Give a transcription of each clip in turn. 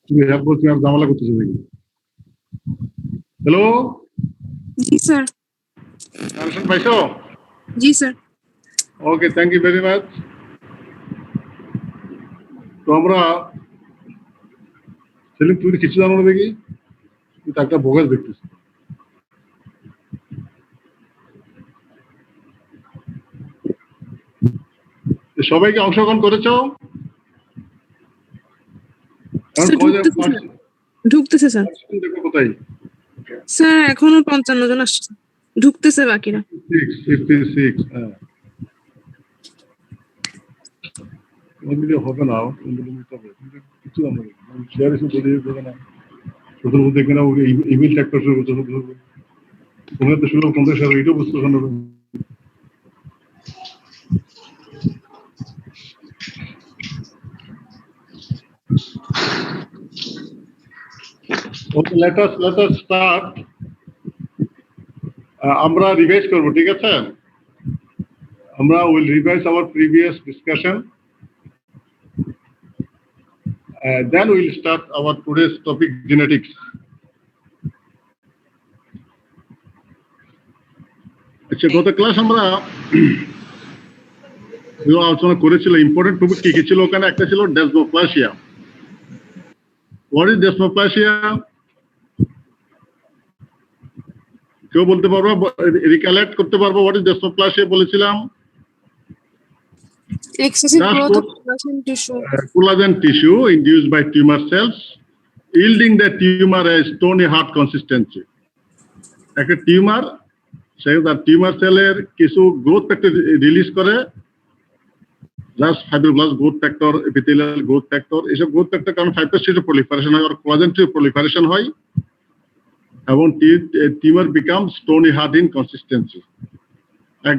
তুমি হেল্প করছো আর ঝামেলা করতেছো দেখি। হ্যালো, জি স্যার। কানেকশন পাইছো? জি sir. Okay, thank you very much. তো আমরা সেলিম, তুমি কিছু জানো না দেখি, তুমি তো একটা ভোগাস দেখতেছি। সবাইকে অংশগ্রহণ করেছো? ঢুকতেছে স্যার। দেখো কোথায়? স্যার এখনো 55 জন আসছে, ঢুকতেছে বাকিরা। 56, হ্যাঁ। হবে না, কিছু জানো না, শেয়ার এসে বলে দেবে না। প্রথম দেখবে না, ইমেল ট্যাক্টর শুরু করতে হবে। তোমরা তো শুরু কোনটা শেয়ার, এটাও বুঝতে পারো না। Okay, let us start. আমরা রিভাইজ করব, ঠিক আছে? আমরা will revise our previous discussion. Then we will start our today's topic, genetics. আচ্ছা, গত ক্লাস আমরা আলোচনা করেছিলাম ইম্পর্টেন্ট টপিক কি কি ছিল। ওখানে একটা ছিল ডেসমোপ্লাসিয়া। What is ডেসমোপ্লাসিয়া? কেউ বলতে পারবো, রিকালেক্ট করতে পারবো হোয়াট ইজ ডেসমোপ্লাসিয়া বলেছিলাম? Excessive growth of collagen tissue. Collagen tissue induced by tumor cells, yielding the tumor a stony hard consistency. একটা টিউমার, সে তার টিউমার সেলের কিছু গ্রোথ ফ্যাক্টর রিলিজ করে, just fibroblast growth factor, epithelial growth factor, এসব growth factor কারণে ফাইব্রোসিস্টের proliferation হয় আর collagen tube proliferation হয় এবং tumour become stony hard in consistency.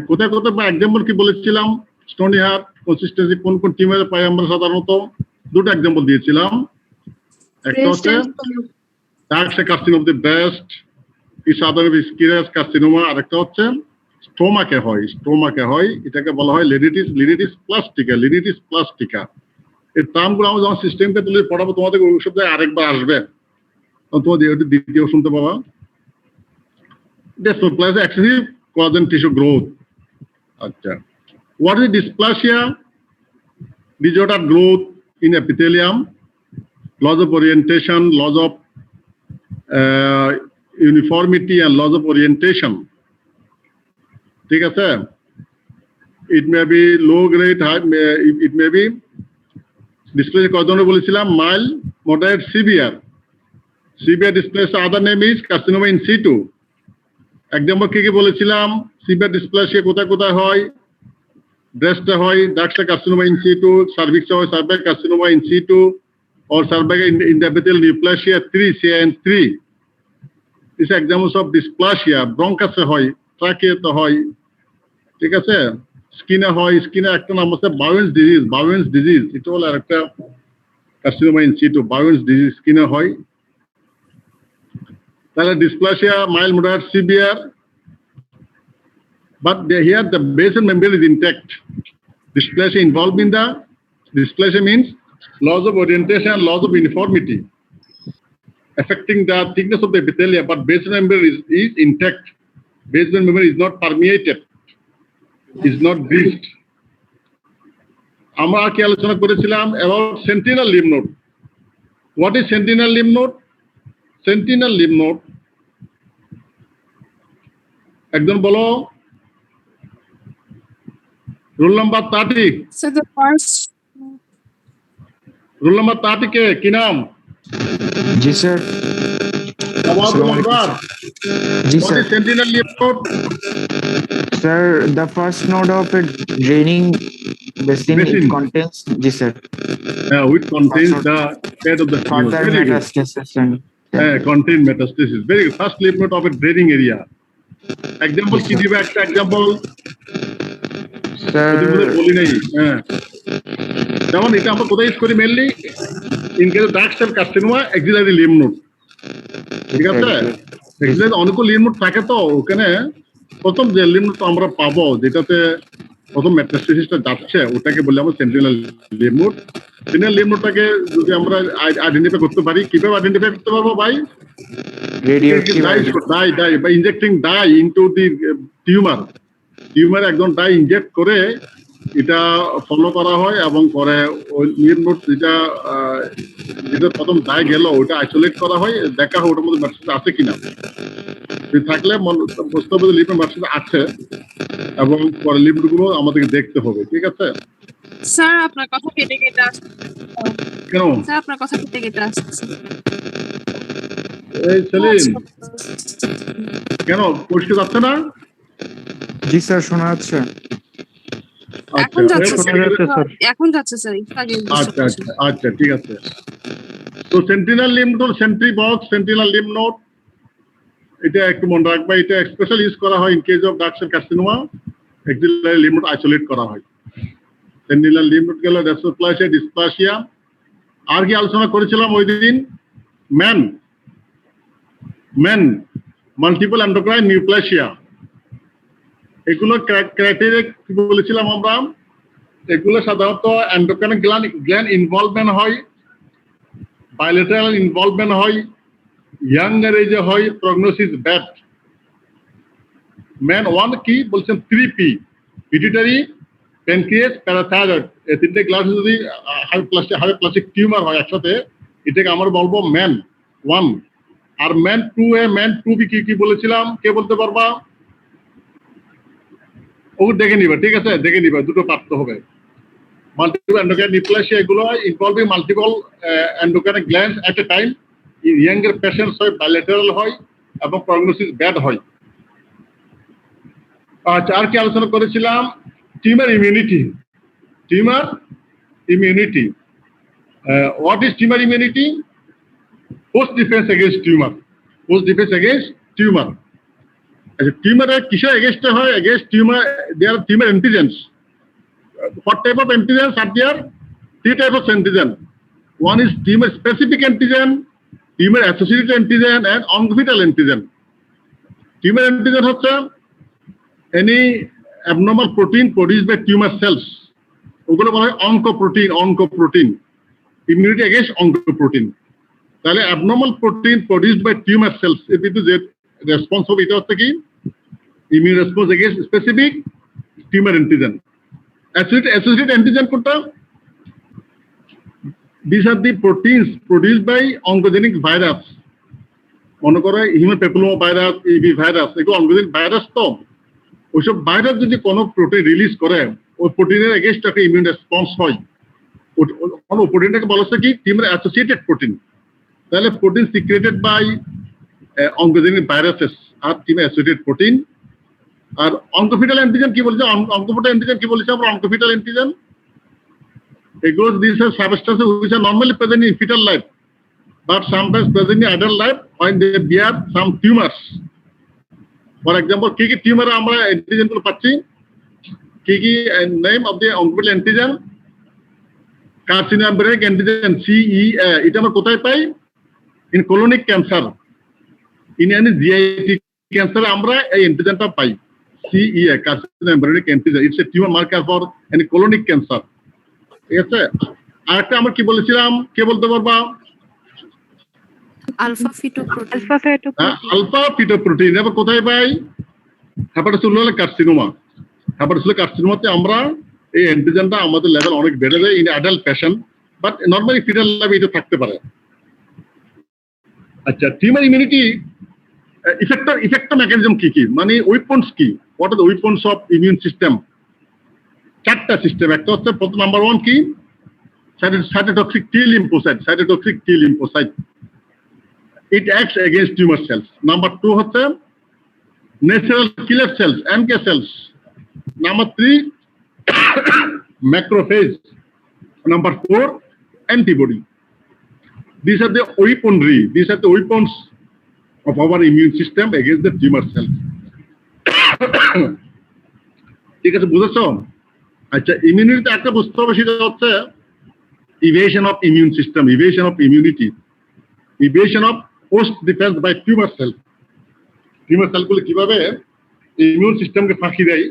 কোথায় কোথায় বা এক্সাম্পল কি বলেছিলাম? স্টোনি হার্ড কনসিস্টেন্সি কোন কোন টিউমারে পাই আমরা সাধারণত? দুটো এক্সাম্পল দিয়েছিলাম। একটা হচ্ছে ডার্ক carcinoma of the breast, scirrhous carcinoma, আর একটা হচ্ছে স্টোমাকে হয়, এটাকে বলা হয় লিনিটিস প্লাস্টিকা। এই টার্মগুলো আমরা যখন সিস্টেমকে তুলে পড়াবো তোমাদের ওই সব জায়গায় আরেকবার আসবে, তোমাদের দ্বিতীয় শুনতে পাবা। Dysplasia, excessive collagen tissue growth. আচ্ছা, what is dysplasia? Disordered growth in epithelium, loss of orientation, loss of uniformity and loss of orientation. ঠিক আছে? It may be low grade, high, it may be dysplasia কত ধরনের বলেছিলাম? mild, moderate, severe. Severe dysplasia other name is carcinoma in situ. Example কি বলেছিলাম? Severe dysplasia কোথায় কোথায় হয়? ব্রেস্টে হয় ডার্ক কার্সিনোমা ইন সিটু, সার্ভিক্সে হয় cervical carcinoma in situ or cervical intraepithelial neoplasia 3, CIN3. These are examples of dysplasia. ব্রঙ্কাসে হয়, ট্রাকিয়াতে হয়, ঠিক আছে? স্কিনে হয়, স্কিনে একটা নাম আছে বাউয়েন্স ডিজিজ, এটা হলো একটা কার্সিনোমা ইন সিটু, বাউয়েন্স ডিজিজ স্কিনে হয়। তাহলে dysplasia mild, moderate, severe, but here the basal membrane is intact. Dysplasia involved in the dysplasia means loss of orientation, loss of uniformity, affecting the thickness of the epithelium, but basal membrane is intact. Basal membrane is not permeated, is not breached. আমরা কি আলোচনা করেছিলাম about sentinel lymph node? What is sentinel lymph node? Sentinel lymph node, একজন বলো। Roll number 30। So the first. Roll number 30 কে কি নাম? জি sir. G sir. Sentinel lymph node? Sir, the first node of a draining basin. It contains, जी sir. Which contains the bed of the further metastasis and contain metastasis. Very good. First lymph node of a draining area. Example কি দিবে? একটা example sir বলি নাই। যেমন এটা আমরা কোথায় ইউজ করি মেইনলি? ইন কেস অফ ডার্ক cell carcinoma axillary lymph node, ঠিক আছে? অ্যাক্সিলারি অনেক লিম্ফ নোড থাকে, তো ওখানে প্রথম যে লিম্ফ নোড আমরা পাবো যেটাতে প্রথম মেটাস্টেসিসটা যাচ্ছে ওটাকে বলে আমরা central lymph node. Central lymph নোডটাকে যদি আমরা আইডেন্টিফাই করতে পারি, কিভাবে আইডেন্টিফাই করতে পারবো ভাই? radioactive dye by injecting dye into the tumor একদম ডাই ইনজেক্ট করে এটা ফলো করা হয় এবং পরে ওই লিম্ফ নোড যেটা প্রথম ডাই গেল ওটা আইসোলেট করা হয়, দেখা হয় ওটার মধ্যে মেটাস্টেসিস আছে কিনা। যদি থাকলে বুঝতে হবে লিম্ফ মেটাস্টেসিস আছে এবং পরে লিম্ফ নোডগুলো আমাদেরকে দেখতে হবে, ঠিক আছে? স্যার আপনার কথা কেটে কেটে আসছে। কেন স্যার আপনার কথা কেটে কেটে আসছে। এই সেলিম কেন পরিষ্কার যাচ্ছে না? জি স্যার, শোনা যাচ্ছে। এখন যাচ্ছে শোনা যাচ্ছে স্যার। এখন যাচ্ছে স্যার, একটু আগে আচ্ছা আচ্ছা আচ্ছা ঠিক আছে। তো sentinel lymph node, sentry box, sentinel lymph node, এটা একটু মনে রাখবা। এটা স্পেশাল ইউজ করা হয় ইন কেস অফ ডার্ক cell carcinoma. Axillary lymph node isolate করা হয়। সেন্ট্রিনাল লিম্ফ নোড গেল ডেসপ্লাসিয়া, ডিসপ্লাসিয়া। আর কি আলোচনা করেছিলাম ওই দিন? MEN multiple endocrine neoplasia. এগুলো ক্রাইটেরিয়া কি বলেছিলাম আমরা? এগুলো সাধারণত এন্ডোক্রাইন গ্ল্যান্ড ইনভলভমেন্ট হয়, বাইলেটারাল ইনভলভমেন্ট হয়, ইয়াঙ্গার এজে হয়, প্রগনোসিস ব্যাড। ম্যান ওয়ান কি বলছেন? 3P, pituitary, pancreas, parathyroid. এই তিনটে গ্লাস যদি হাইপ্লাস্টিক টিউমার হয় একসাথে, এটাকে আমরা বলবো ম্যান ওয়ান। আর MEN two A, MEN two B কি বলেছিলাম? কে বলতে পারবা? ও দেখে নিবা, ঠিক আছে, দেখে নিবা, দুটো পারতে হবে। মাল্টিপল এন্ডোক্রাইন নিউপ্লাসিয়া এগুলো involving multiple endocrine glands at a time. Younger patients হয়, বাইলেটারাল হয় এবং প্রগনোসিস ব্যাড হয়। আচ্ছা, আর কি আলোচনা করেছিলাম? Tumour immunity. What is tumour immunity? Host defence against tumour. আচ্ছা, টিউমারের কিসের এগেইনস্টে হয়? Against tumour their tumour antigens. What type of antigens are there? 3 types of antigen. One is tumor specific antigen, tumor associated antigen, and oncofetal antigen. Tumor antigen হচ্ছে any abnormal protein produced by tumor cells. ওগুলো বলা হয় oncoprotein. Immunity against oncoprotein. তাহলে abnormal protein produced by tumor cells এর কিন্তু যে response হবে এটা হচ্ছে কি? Immune response against specific tumor antigen. Associated antigen কোনটা? These are the proteins produced by oncogenic virus. মনে করো হিউম্যান প্যাপিলোমা ভাইরাস, ইবি ভাইরাস, এগুলো অনকোজেনিক ভাইরাস। তো ওইসব ভাইরাস যদি কোনো প্রোটিন রিলিজ করে, ওই প্রোটিনের এগেইনস্ট একটা ইমিউন রেসপন্স হয়। ওই প্রোটিনটাকে বলা হচ্ছে কি? Tumour associated protein. তাহলে protein secreted by oncogenic viruses আর টিউমার অ্যাসোসিয়েটেড প্রোটিন। আর অনকোফিটাল অ্যান্টিজেন কি বলছে? অনকোফিটাল অ্যান্টিজেন কি বলেছে আমরা? অনকোফিটাল অ্যান্টিজেন এগুলো these are substances which are normally present in fetal life but sometimes present in adult life when they bear some tumors. For example, কি টিউমারে আমরা antigen গুলো পাচ্ছি? কি name of the oncofetal antigen? Carcinoembryonic antigen CEA। এটা আমরা কোথায় পাই? In colonic cancer, in any GIT cancer আমরা এই অ্যান্টিজেনটা পাই। CEA, carcinogenic antigen. It's a tumor marker for any colonic cancer. ঠিক আছে? আরেকটা আমরা কি বলেছিলাম? কে বলতে পারবা? Alpha fetoprotein. Alpha fetoprotein. এবার কোথায় পাই? Hepatocellular carcinoma. হেপাটোসেলুলার কার্সিনোমাতে আমরা এই অ্যান্টিজেনটা আমাদের লেভেল অনেক বেড়ে যায় in adult patient, but normally fetal লাইফে এটা থাকতে পারে। আচ্ছা, টিউমার ইমিউনিটি ইফেক্টর মেকানিজম কি? মানে উইপন্স কি? What are the weapons of immune system? 4টা সিস্টেম। একটা হচ্ছে নাম্বার 1 কি? Cytotoxic T lymphocyte. It acts against tumor cells. Number 2 হচ্ছে natural killer cells, NK cells. Number 3 macrophage. Number 4 antibody. These are the weapons of our immune system against the tumor cells. ঠিক আছে, বুঝেছো? আচ্ছা, immunity একটা বুঝতে হবে, সেটা হচ্ছে evasion of immune system, evasion of immunity, evasion of post defense by tumor cell. Tumour সেলগুলো কিভাবে ইমিউন সিস্টেমকে ফাঁকি দেয়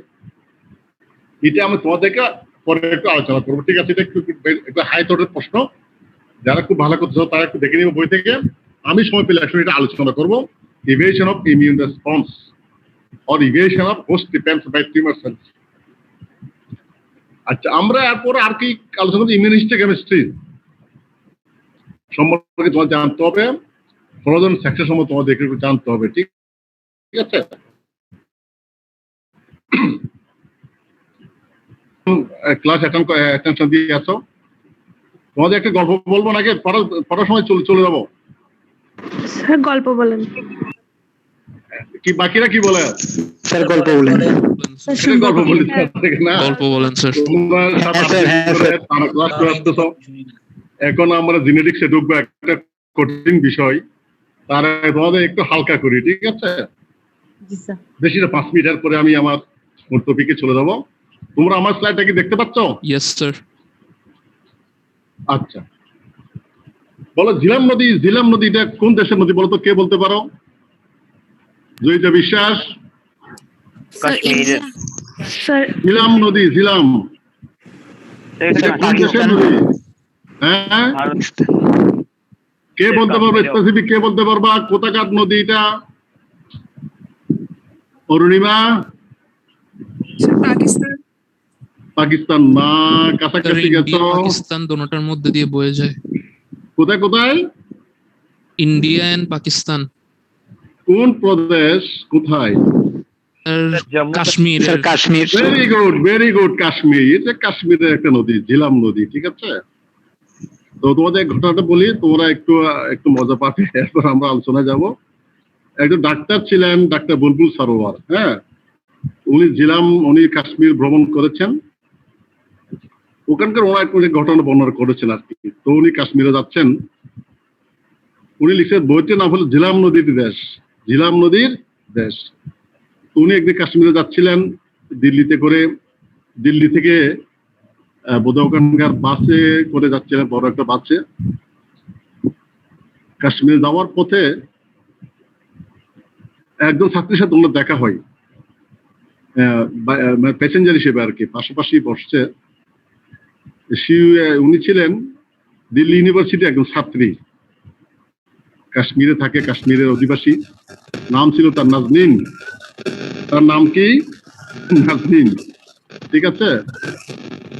এটা আমি তোমাদেরকে পরে একটু আলোচনা করবো, ঠিক আছে? এটা একটু হাই থটের প্রশ্ন, যারা খুব ভালো করতে তারা একটু দেখে নিব বই থেকে। আমি সময় পেলে আসলে এটা আলোচনা করবো, evasion of immune response or evasion of host defense by tumor cells। আচ্ছা, আমরা এরপর আর কি আলোচনা করবো? ইমিউনোহিস্টোকেমিস্ট্রি সম্পর্কে তোমার জানতে হবে, ফ্রোজেন সেক্সের সম্বন্ধে তোমাদের একটু জানতে হবে, ঠিক আছে? ক্লাস অ্যাটেনশন দিয়ে আসো। তোমাদের একটা গল্প বলবো নাকি পড়ার সময় চলে যাবো? স্যার গল্প বলেন। কি বাকিরা কি বলে? স্যার গল্প বলেন। গল্প বলি না, গল্প বলেন স্যার। তোমরা তারা ক্লাস করে আসতেছ, এখন আমরা জেনেটিক্সে ঢুকবো, একটা কঠিন বিষয়, তারা তোমাদের একটু হালকা করি, ঠিক আছে? বেশি না, 5 মিনিটের পরে আমি আমার মূল টপিকে চলে যাবো। তোমরা আমার স্লাইডটা কি দেখতে পাচ্ছ? Yes sir. আচ্ছা, বলো ঝিলাম নদীটা কোন দেশের নদী বলো তো? কে বলতে পারো? জয়িতা বিশ্বাস। স্যার ঝিলাম নদী, ঝিলাম এটা কোন দেশের নদী? হ্যাঁ, কে বলতে পারবে? স্পেসিফিক কে বলতে পারবা? কোথাকার নদী এটা? অরুণিমা? পাকিস্তান। পাকিস্তান না, কাছাকাছি গেছো। পাকিস্তান দোনোটার মধ্যে দিয়ে বয়ে যায়। কোথায় কোথায়? India and Pakistan. কোন প্রদেশ কোথায়? Kashmir. Sir Kashmir. Very good, Kashmir. এটা কাশ্মীরের একটা নদী, ঝিলাম নদী, ঠিক আছে? তো তোমাদের ঘটনাটা বলি, তোমরা একটু মজা পাবে, এরপর আমরা আলোচনা যাব। একজন ডাক্তার ছিলেন, ডাক্তার বুলবুল সরোয়ার। হ্যাঁ, উনি কাশ্মীর ভ্রমণ করেছেন, ওখানকার ওনার একটা ঘটনা বর্ণনা করেছেন আর কি। তো উনি কাশ্মীরে যাচ্ছেন, উনি লিখছেন বইটির নাম হলো ঝিলাম নদীর দেশ, ঝিলাম নদীর দেশ। উনি একদিন কাশ্মীরে যাচ্ছিলেন দিল্লি থেকে বোধহয় ওখানকার বাসে করে যাচ্ছিলেন, বড় একটা বাসে। কাশ্মীরে যাওয়ার পথে একজন ছাত্রীর সাথে ওনার দেখা হয়, প্যাসেঞ্জার হিসেবে আর কি, পাশাপাশি বসছে। উনি ছিলেন দিল্লি ইউনিভার্সিটি একজন ছাত্রী, কাশ্মীরে থাকে, কাশ্মীরের অধিবাসী। নাম ছিল তার নাজনীন। তার নাম কি? নাজনীন, ঠিক আছে?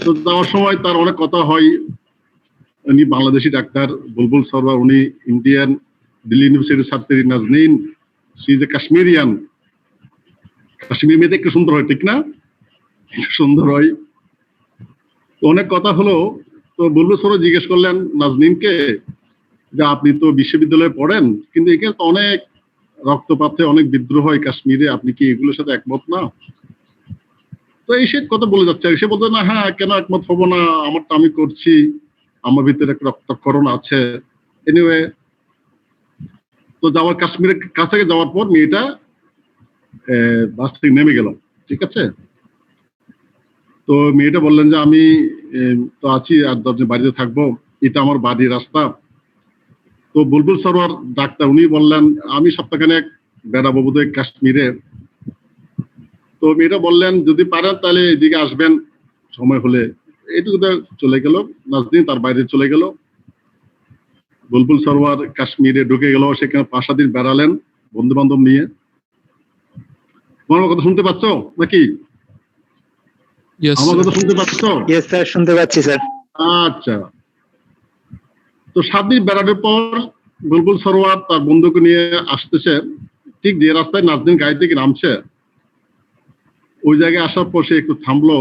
তো যাওয়ার সময় তার অনেক কথা হয়। উনি বাংলাদেশি ডাক্তার বুলবুল সরোয়ার, উনি ইন্ডিয়ান, দিল্লি ইউনিভার্সিটির ছাত্রী Naznin, she is a Kashmirian. Kashmir মেয়েতে একটু সুন্দর হয়, ঠিক না? সুন্দর হয়। অনেক কথা হলো। তো বুলবুল সরোয়ার জিজ্ঞেস করলেন নাজনীনকে যে আপনি তো বিশ্ববিদ্যালয়ে পড়েন, কিন্তু এখানে তো অনেক রক্তপাত হয়, অনেক বিদ্রোহ হয় কাশ্মীরে, আপনি কি এগুলোর সাথে একমত না? তো এই সে কথা বলে যাচ্ছে, সে বলতো না, হ্যাঁ কেন একমত হবো না, আমারটা আমি করছি, আমার ভিতরে একটা রক্তক্ষরণ আছে। এনিওয়ে, তো কাশ্মীরের কাছে যাওয়ার পর মেয়েটা বাস থেকে নেমে গেল, ঠিক আছে? তো মেয়েটা বললেন যে আমি তো আছি, আর 10 দিন বাড়িতে থাকবো, এটা আমার বাড়ির রাস্তা। তো বুলবুল সরোয়ার ডাক্তার উনি বললেন আমি সপ্তাহখানেক বেড়াবো বোধহয় কাশ্মীরে। তো মেয়েটা বললেন যদি পারেন তাহলে এদিকে আসবেন সময় হলে। এইটুকু চলে গেল। নাজনীন তার বাইরে চলে গেল। বুলবুল সরোয়ার কাশ্মীরে ঢুকে গেল, সেখানে 5-7 দিন বেড়ালেন বন্ধু বান্ধব নিয়ে। তোমার কথা শুনতে পাচ্ছ নাকি? আমার কথা শুনতে পাচ্ছ? ইয়েস স্যার, শুনতে পাচ্ছি স্যার। আচ্ছা, তো 7 দিন বেড়ানোর পর বুলবুল সরোয়ার তার বন্ধুকে নিয়ে আসতেছে, ঠিক যে রাস্তায় নাজনীন গাড়ি থেকে নামছে, ওই জায়গায় আসার পর সে একটু থামলো,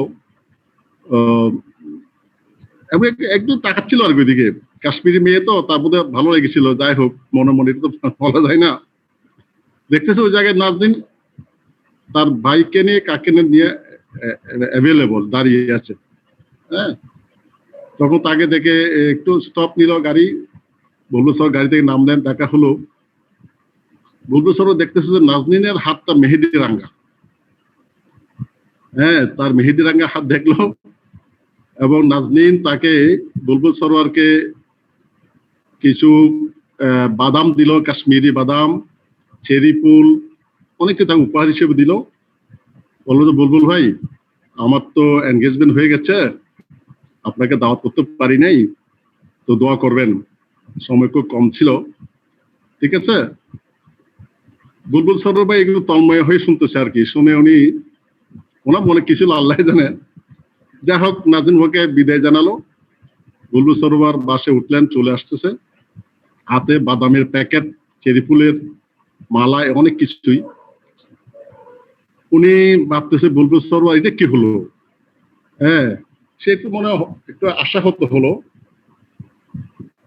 একটু তাকাচ্ছিল আর কি ওইদিকে। কাশ্মীরি মেয়ে তো, তার বোধহয় ভালো লেগেছিল, যাই হোক মনে মনে, এটা তো বলা যায় না। দেখতেছে ওই জায়গায় নাজনীন তার ভাইকে নিয়ে, কাকে নিয়ে অ্যাভেলেবল দাঁড়িয়ে আছে। হ্যাঁ, তখন তাকে দেখে একটু স্টপ নিল গাড়ি। বুলবুল সরোয়ার গাড়ি থেকে নামলেন, দেখা হলো। বুলবুল সরোয়ার দেখতেছে যে নাজনীনের হাতটা মেহেদি রাঙ্গা। হ্যাঁ, তার মেহেদি রাঙ্গা হাত দেখলো, এবং নাজনীন তাকে, বুলবুল সরোয়ারকে কিছু বাদাম দিল, কাশ্মীরি বাদাম, চেরি ফুল, অনেক কিছু তাকে উপহার হিসেবে দিল। বললো যে বুলবুল ভাই আমার তো এনগেজমেন্ট হয়ে গেছে, আপনাকে দাওয়াত করতে পারি নাই, তো দোয়া করবেন, সময় খুব কম ছিল, ঠিক আছে? বুলবুল সরোয়ার ভাই এগুলো তন্ময় হয়ে শুনতেছে আর কি, শুনে উনি ওনার মনে কিছু আল্লাহ জানে। যাই হোক, নাজিম ভাইকে বিদায় জানালো। বুলবুল সরোয়ার বাসে উঠলেন, চলে আসতেছে, হাতে বাদামের প্যাকেট, চেরি ফুলের মালা, অনেক কিছুই। উনি ভাবতেছে বুলবুল সরোয়ার এটা কি হলো, হ্যাঁ, সে একটু মনে একটু আশাহত হলো।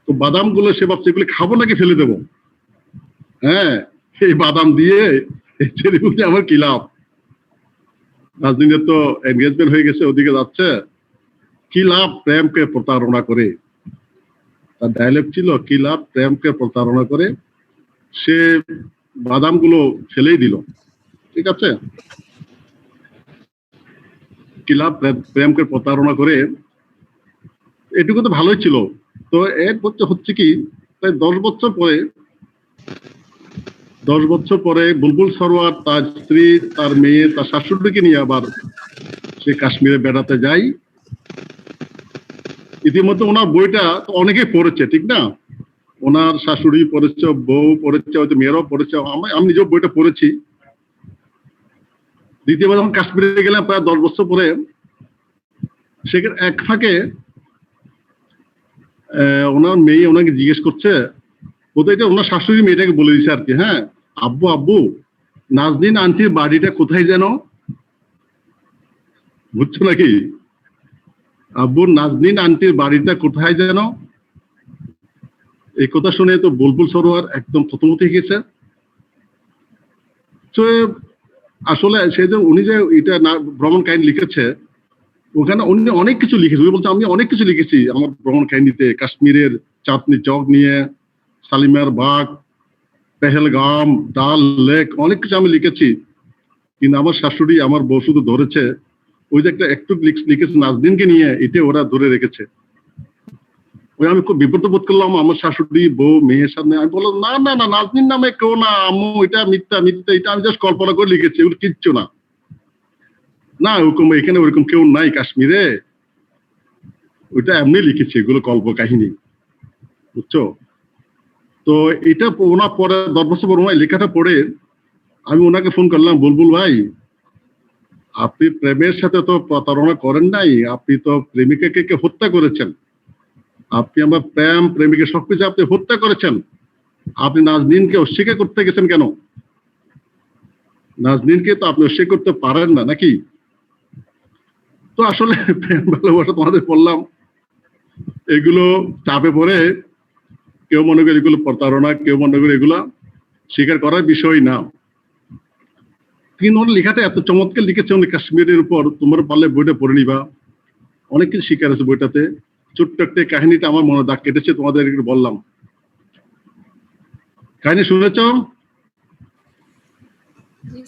তো বাদাম গুলো সে ভাবছে এগুলো খাবো নাকি ফেলে দেবো, হ্যাঁ, এই বাদাম দিয়ে এই চেরি ফুল দিয়ে আমার কি লাভ। নাজনীনের তো এনগেজমেন্ট হয়ে গেছে, ওদিকে যাচ্ছে, কি লাভ প্রেমকে প্রতারণা করে। তার ডায়লগ ছিল, কি লাভ প্রেমকে প্রতারণা করে। সে বাদামগুলো ফেলেই দিল, ঠিক আছে? কি লাভ প্রেমকে প্রতারণা করে, এটুকু তো ভালোই ছিল। তো এর হচ্ছে কি, প্রায় 10 বছর পরে বুলবুল সরোয়ার তার স্ত্রী, তার মেয়ে, তার শাশুড়িকে নিয়ে আবার সে কাশ্মীরে বেড়াতে যায়। ইতিমধ্যে ওনার বইটা অনেকেই পড়েছে, ঠিক না? ওনার শাশুড়ি পড়েছে, বউ পড়েছে, হয়তো মেয়েরাও পড়েছে, আমি নিজেও বইটা পড়েছি। দ্বিতীয়বার যখন কাশ্মীরে গেলাম প্রায় 10 বছর পরে, সেখানে এক ফাঁকে ওনার মেয়ে ওনাকে জিজ্ঞেস করছে, বোধহয় এটা ওনার শাশুড়ি মেয়েটাকে বলে দিচ্ছে আর কি, হ্যাঁ, আব্বু আব্বু নাজনীন আন্টির বাড়িটা কোথায় যেন, বুঝছো নাকি? আব্বু নাজনীন আন্টির বাড়িটা কোথায় যেন। এই কথা শুনে তো বুলবুল সরোয়ার একদম থতমত হয়ে গেছে। তো আসলে সেই যে উনি যে এটা ভ্রমণ কাহিনী লিখেছে, ওখানে উনি অনেক কিছু লিখেছে। উনি বলছে আমি অনেক কিছু লিখেছি আমার ভ্রমণ কাহিনীতে, কাশ্মীরের চাঁদনি চক নিয়ে, শালিমার বাগ, পেহেলগাম, ডাল লেক, অনেক কিছু আমি লিখেছি। কিন্তু আমার শাশুড়ি, আমার বউ শুধু ধরেছে ওই যে একটু লিখেছে নাজনীনকে নিয়ে, এটা ওরা ধরে রেখেছে। ওই আমি খুব বিব্রত বোধ করলাম আমার শাশুড়ি, বউ, মেয়ের সামনে। আমি বললাম না না না, নাজনীন নামে কেউ না আম্মু, এটা মিথ্যা মিথ্যা, এটা আমি জাস্ট কল্পনা করে লিখেছি, ওগুলো কিচ্ছু না, না ওরকম এখানে ওরকম কেউ নাই কাশ্মীরে, ওইটা এমনি লিখেছি, এগুলো কল্প কাহিনী, বুঝছো? তো এটা ওনার পরে 10 বছর পর ওনার লেখাটা পড়ে আমি ওনাকে ফোন করলাম, বুলবুল ভাই আপনি প্রেমের সাথে তো প্রতারণা করেন নাই, আপনি তো প্রেমিকাকে হত্যা করেছেন, আপনি আমার প্রেম প্রেমিকা সবকিছু আপনি হত্যা করেছেন, আপনি নাজনীনকে অস্বীকার করতে গেছেন কেন? নাজনীনকে তো আপনি অস্বীকার করতে পারেন না নাকি? তো আসলে প্রেম ভালোবাসা তোমাদের বললাম, এগুলো চাপে পড়ে কেউ মনে করে এগুলো প্রতারণা, কেউ মনে করে এগুলা স্বীকার করার বিষয় না। কিন্তু ওর লেখাটা এত চমৎকার লিখেছে উনি কাশ্মীরের উপর, তোমরা পারলে বইটা পড়ে নিবা, অনেক কিছু শিকার আছে বইটাতে। ছোট্ট একটা কাহিনীটা আমার মনে দাগ কেটেছে, তোমাদের একটু বললাম। কাহিনী শুনেছ?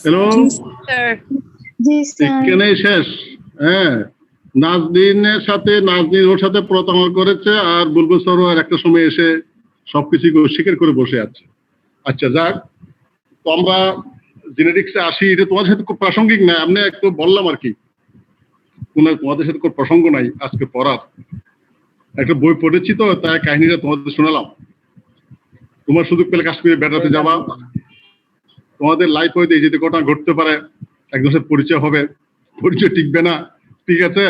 হ্যালো, এখানে শেষ। হ্যাঁ, নাজনীনের সাথে, নাজনীন ওর সাথে প্রতারণা করেছে, আর বুলবুল সরোয়ার একটা সময় এসে সবকিছু স্বীকার করে বসে আছে। আচ্ছা যাক, তো আমরা জেনেটিক্সে আসি, এটা তোমাদের সাথে খুব প্রাসঙ্গিক না, আমি একটু বললাম আর কি, তোমাদের সাথে খুব প্রসঙ্গ নাই আজকে পড়ার। একটা বই পড়েছি তো তাই কাহিনীটা তোমাদের শোনালাম। তোমার সুযোগ পেলে কাশ্মীরে বেড়াতে যাবা, তোমাদের লাইফ হয়তো এই যে ঘটনা ঘটতে পারে, একজনের সাথে পরিচয় হবে, পরিচয় টিকবে না, ঠিক আছে,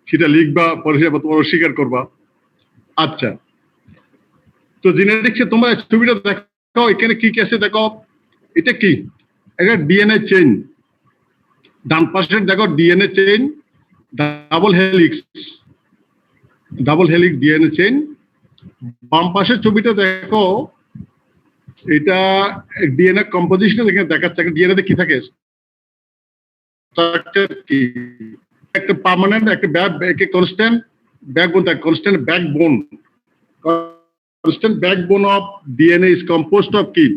সেটা লিখবা, পরিচয় তোমার স্বীকার করবা। আচ্ছা, তো জেনেটিক্সে তোমরা ছবিটা দেখো, এখানে কি কি আছে দেখো, এটা কি, একটা ডিএনএ চেইন, ডান পাশের দেখো DNA chain, double helix DNA chain. বাম পাশের ছবিটা দেখো, এটা ডিএনএ কম্পোজিশন এখানে দেখাচ্ছে, ডিএনএ কি থাকে, কি একটা পার্মানেন্ট, একটা কনস্ট্যান্ট ব্যাকবোন থাকে, constant backbone of DNA is composed of কি,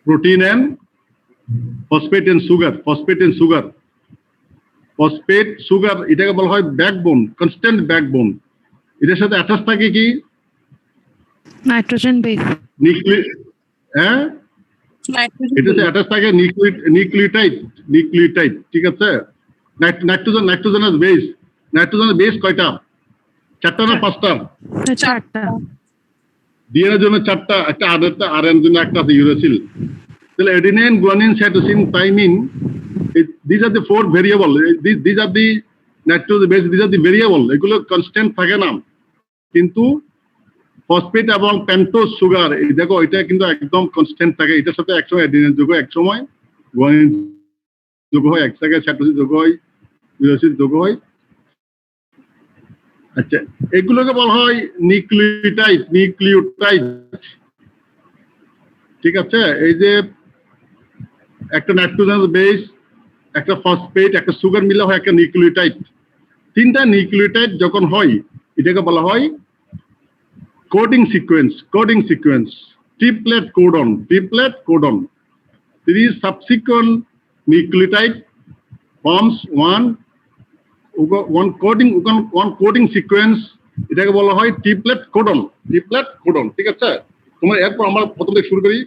protein and phosphate and sugar, এটাকে বলা হয় ব্যাকবোন, কনস্ট্যান্ট ব্যাকবোন। এটার সাথে অ্যাটাচ থাকে কি, নাইট্রোজেন বেস, হ্যাঁ, এটাতে অ্যাটাচ থাকে নিউক্লিওটাইড, ঠিক আছে। নাইট্রোজেনের বেস, নাইট্রোজেনের বেস কয়টা? 4টা না 5টা? স্যার 4টা। ডিএনএ এর জন্য 4টা, একটা আরএনএ এর জন্য একটা আছে ইউরেসিল। তাহলে adenine, guanine, cytosine, thymine, these are the 4 variable. These are the nitrogen base, these are the variable. এগুলো কনস্ট্যান্ট থাকে না, কিন্তু ফসফেট এবং পেন্টোজ সুগার দেখো এটা কিন্তু একদম কনস্ট্যান্ট থাকে। এটার সাথে একসময় অ্যাডিনিন যোগ হয়, একসময় গুয়ানিন যোগ হয়, এক জায়গায় সাইটোসিন যোগ হয়, ইউরেসিল যোগ হয়। আচ্ছা, এগুলোকে বলা হয় নিউক্লিওটাইড। ঠিক আছে, এই যে একটা নাইট্রোজেন বেস, একটা ফসফেট, একটা সুগার মিলে হয় একটা নিউক্লিওটাইড। 3টা নিউক্লিওটাইড যখন হয় এটাকে বলা হয় coding sequence, triplet codon. 3 subsequent nucleotide forms one coding sequence, এটাকে বলা হয় ট্রিপলেট কোডন। ঠিক আছে, তোমার এরপর আমরা প্রথম থেকে শুরু করি।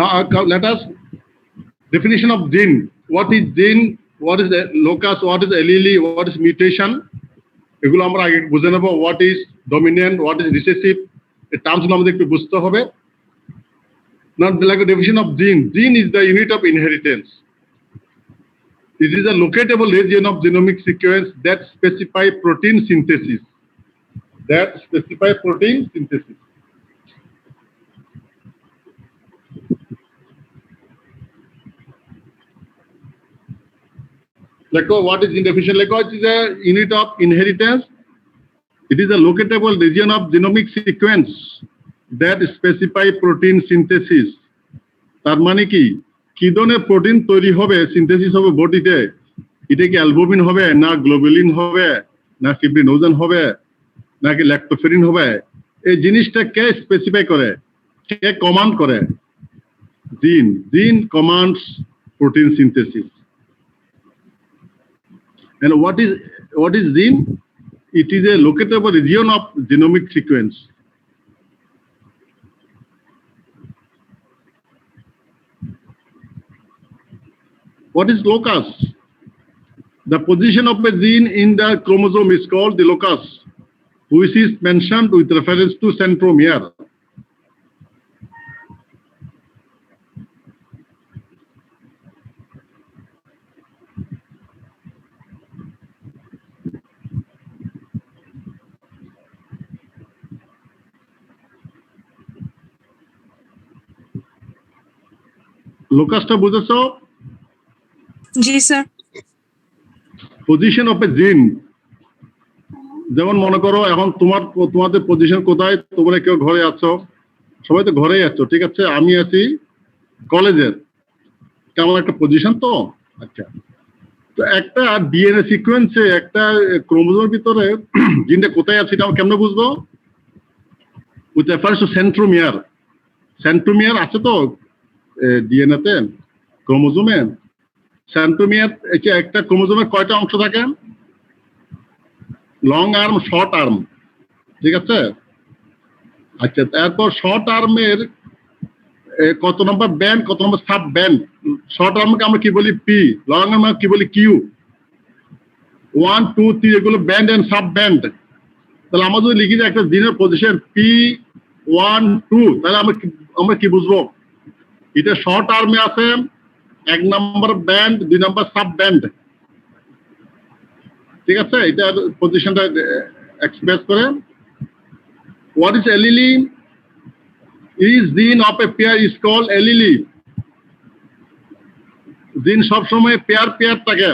Now, let us definition of gene. What is gene? What is the locus? What is allele? What is mutation? এগুলো আমরা আগে বুঝে নেব। What is dominant? What is recessive? এই টার্মসগুলো আমাদের একটু বুঝতে হবে। Now, like a definition of gene. Gene is the unit of inheritance. It is a locatable region of genomic sequence that specify protein synthesis. Like what is gene definition? Like what is a unit of inheritance? It is a locatable region of genomic sequence that specify protein synthesis. তার মানে কি ধরনের protein তৈরি হবে, synthesis হবে বডিতে? এটা কি অ্যালবুমিন হবে, না গ্লোবুলিন হবে, না ফিব্রিনোজেন হবে, নাকি ল্যাক্টোফেরিন হবে? এই জিনিসটা কে স্পেসিফাই করে, কে কমান্ড করে? জিন commands protein synthesis. And what is gene? It is a locatable region of genomic sequence. What is locus? The position of a gene in the chromosome is called the locus, which is mentioned with reference to centromere. লোকাসটা বুঝেছো? জি sir. Position of এ জিন, যেমন মনে করো এখন তোমাদের position কোথায়? তোমরা কেউ ঘরে আছো, সবাই তো ঘরেই আছো, ঠিক আছে? আমি আছি কলেজের, কেমন একটা পজিশন তো। আচ্ছা, তো একটা ডিএনএ সিকোয়েন্সে একটা ক্রোমোজোমের ভিতরে জিনটা কোথায় আছে এটা আমরা কেমনে বুঝবো? With reference to centromere. Centromere আছে তো ডিএনএ তে, ক্রোমোজোমে। সেন্ট্রোমিয়ার একটা ক্রোমোজোমের কয়টা অংশ থাকে? লং আর্ম, শর্ট আর্ম, ঠিক আছে? আচ্ছা, তারপর শর্ট আর্মের কত নম্বর ব্যান্ড, কত নম্বর সাব ব্যান্ড? শর্ট আর্মকে আমরা কি বলি? পি। লং আর্ম কি বলি? কিউ। 1, 2, 3 এগুলো ব্যান্ড এন্ড সাব ব্যান্ড। তাহলে আমরা যদি লিখি যে একটা জিনের পজিশন P1, 2, তাহলে আমরা কি বুঝবো? এটা শর্ট আর্মে আছে 1 নম্বর ব্যান্ড, 2 নম্বর সাব ব্যান্ড, ঠিক আছে? এটার পজিশনটা এক্সপ্রেস করে। What is allele? Is gene of a pair is called allele. জিন সবসময় পেয়ার থাকে।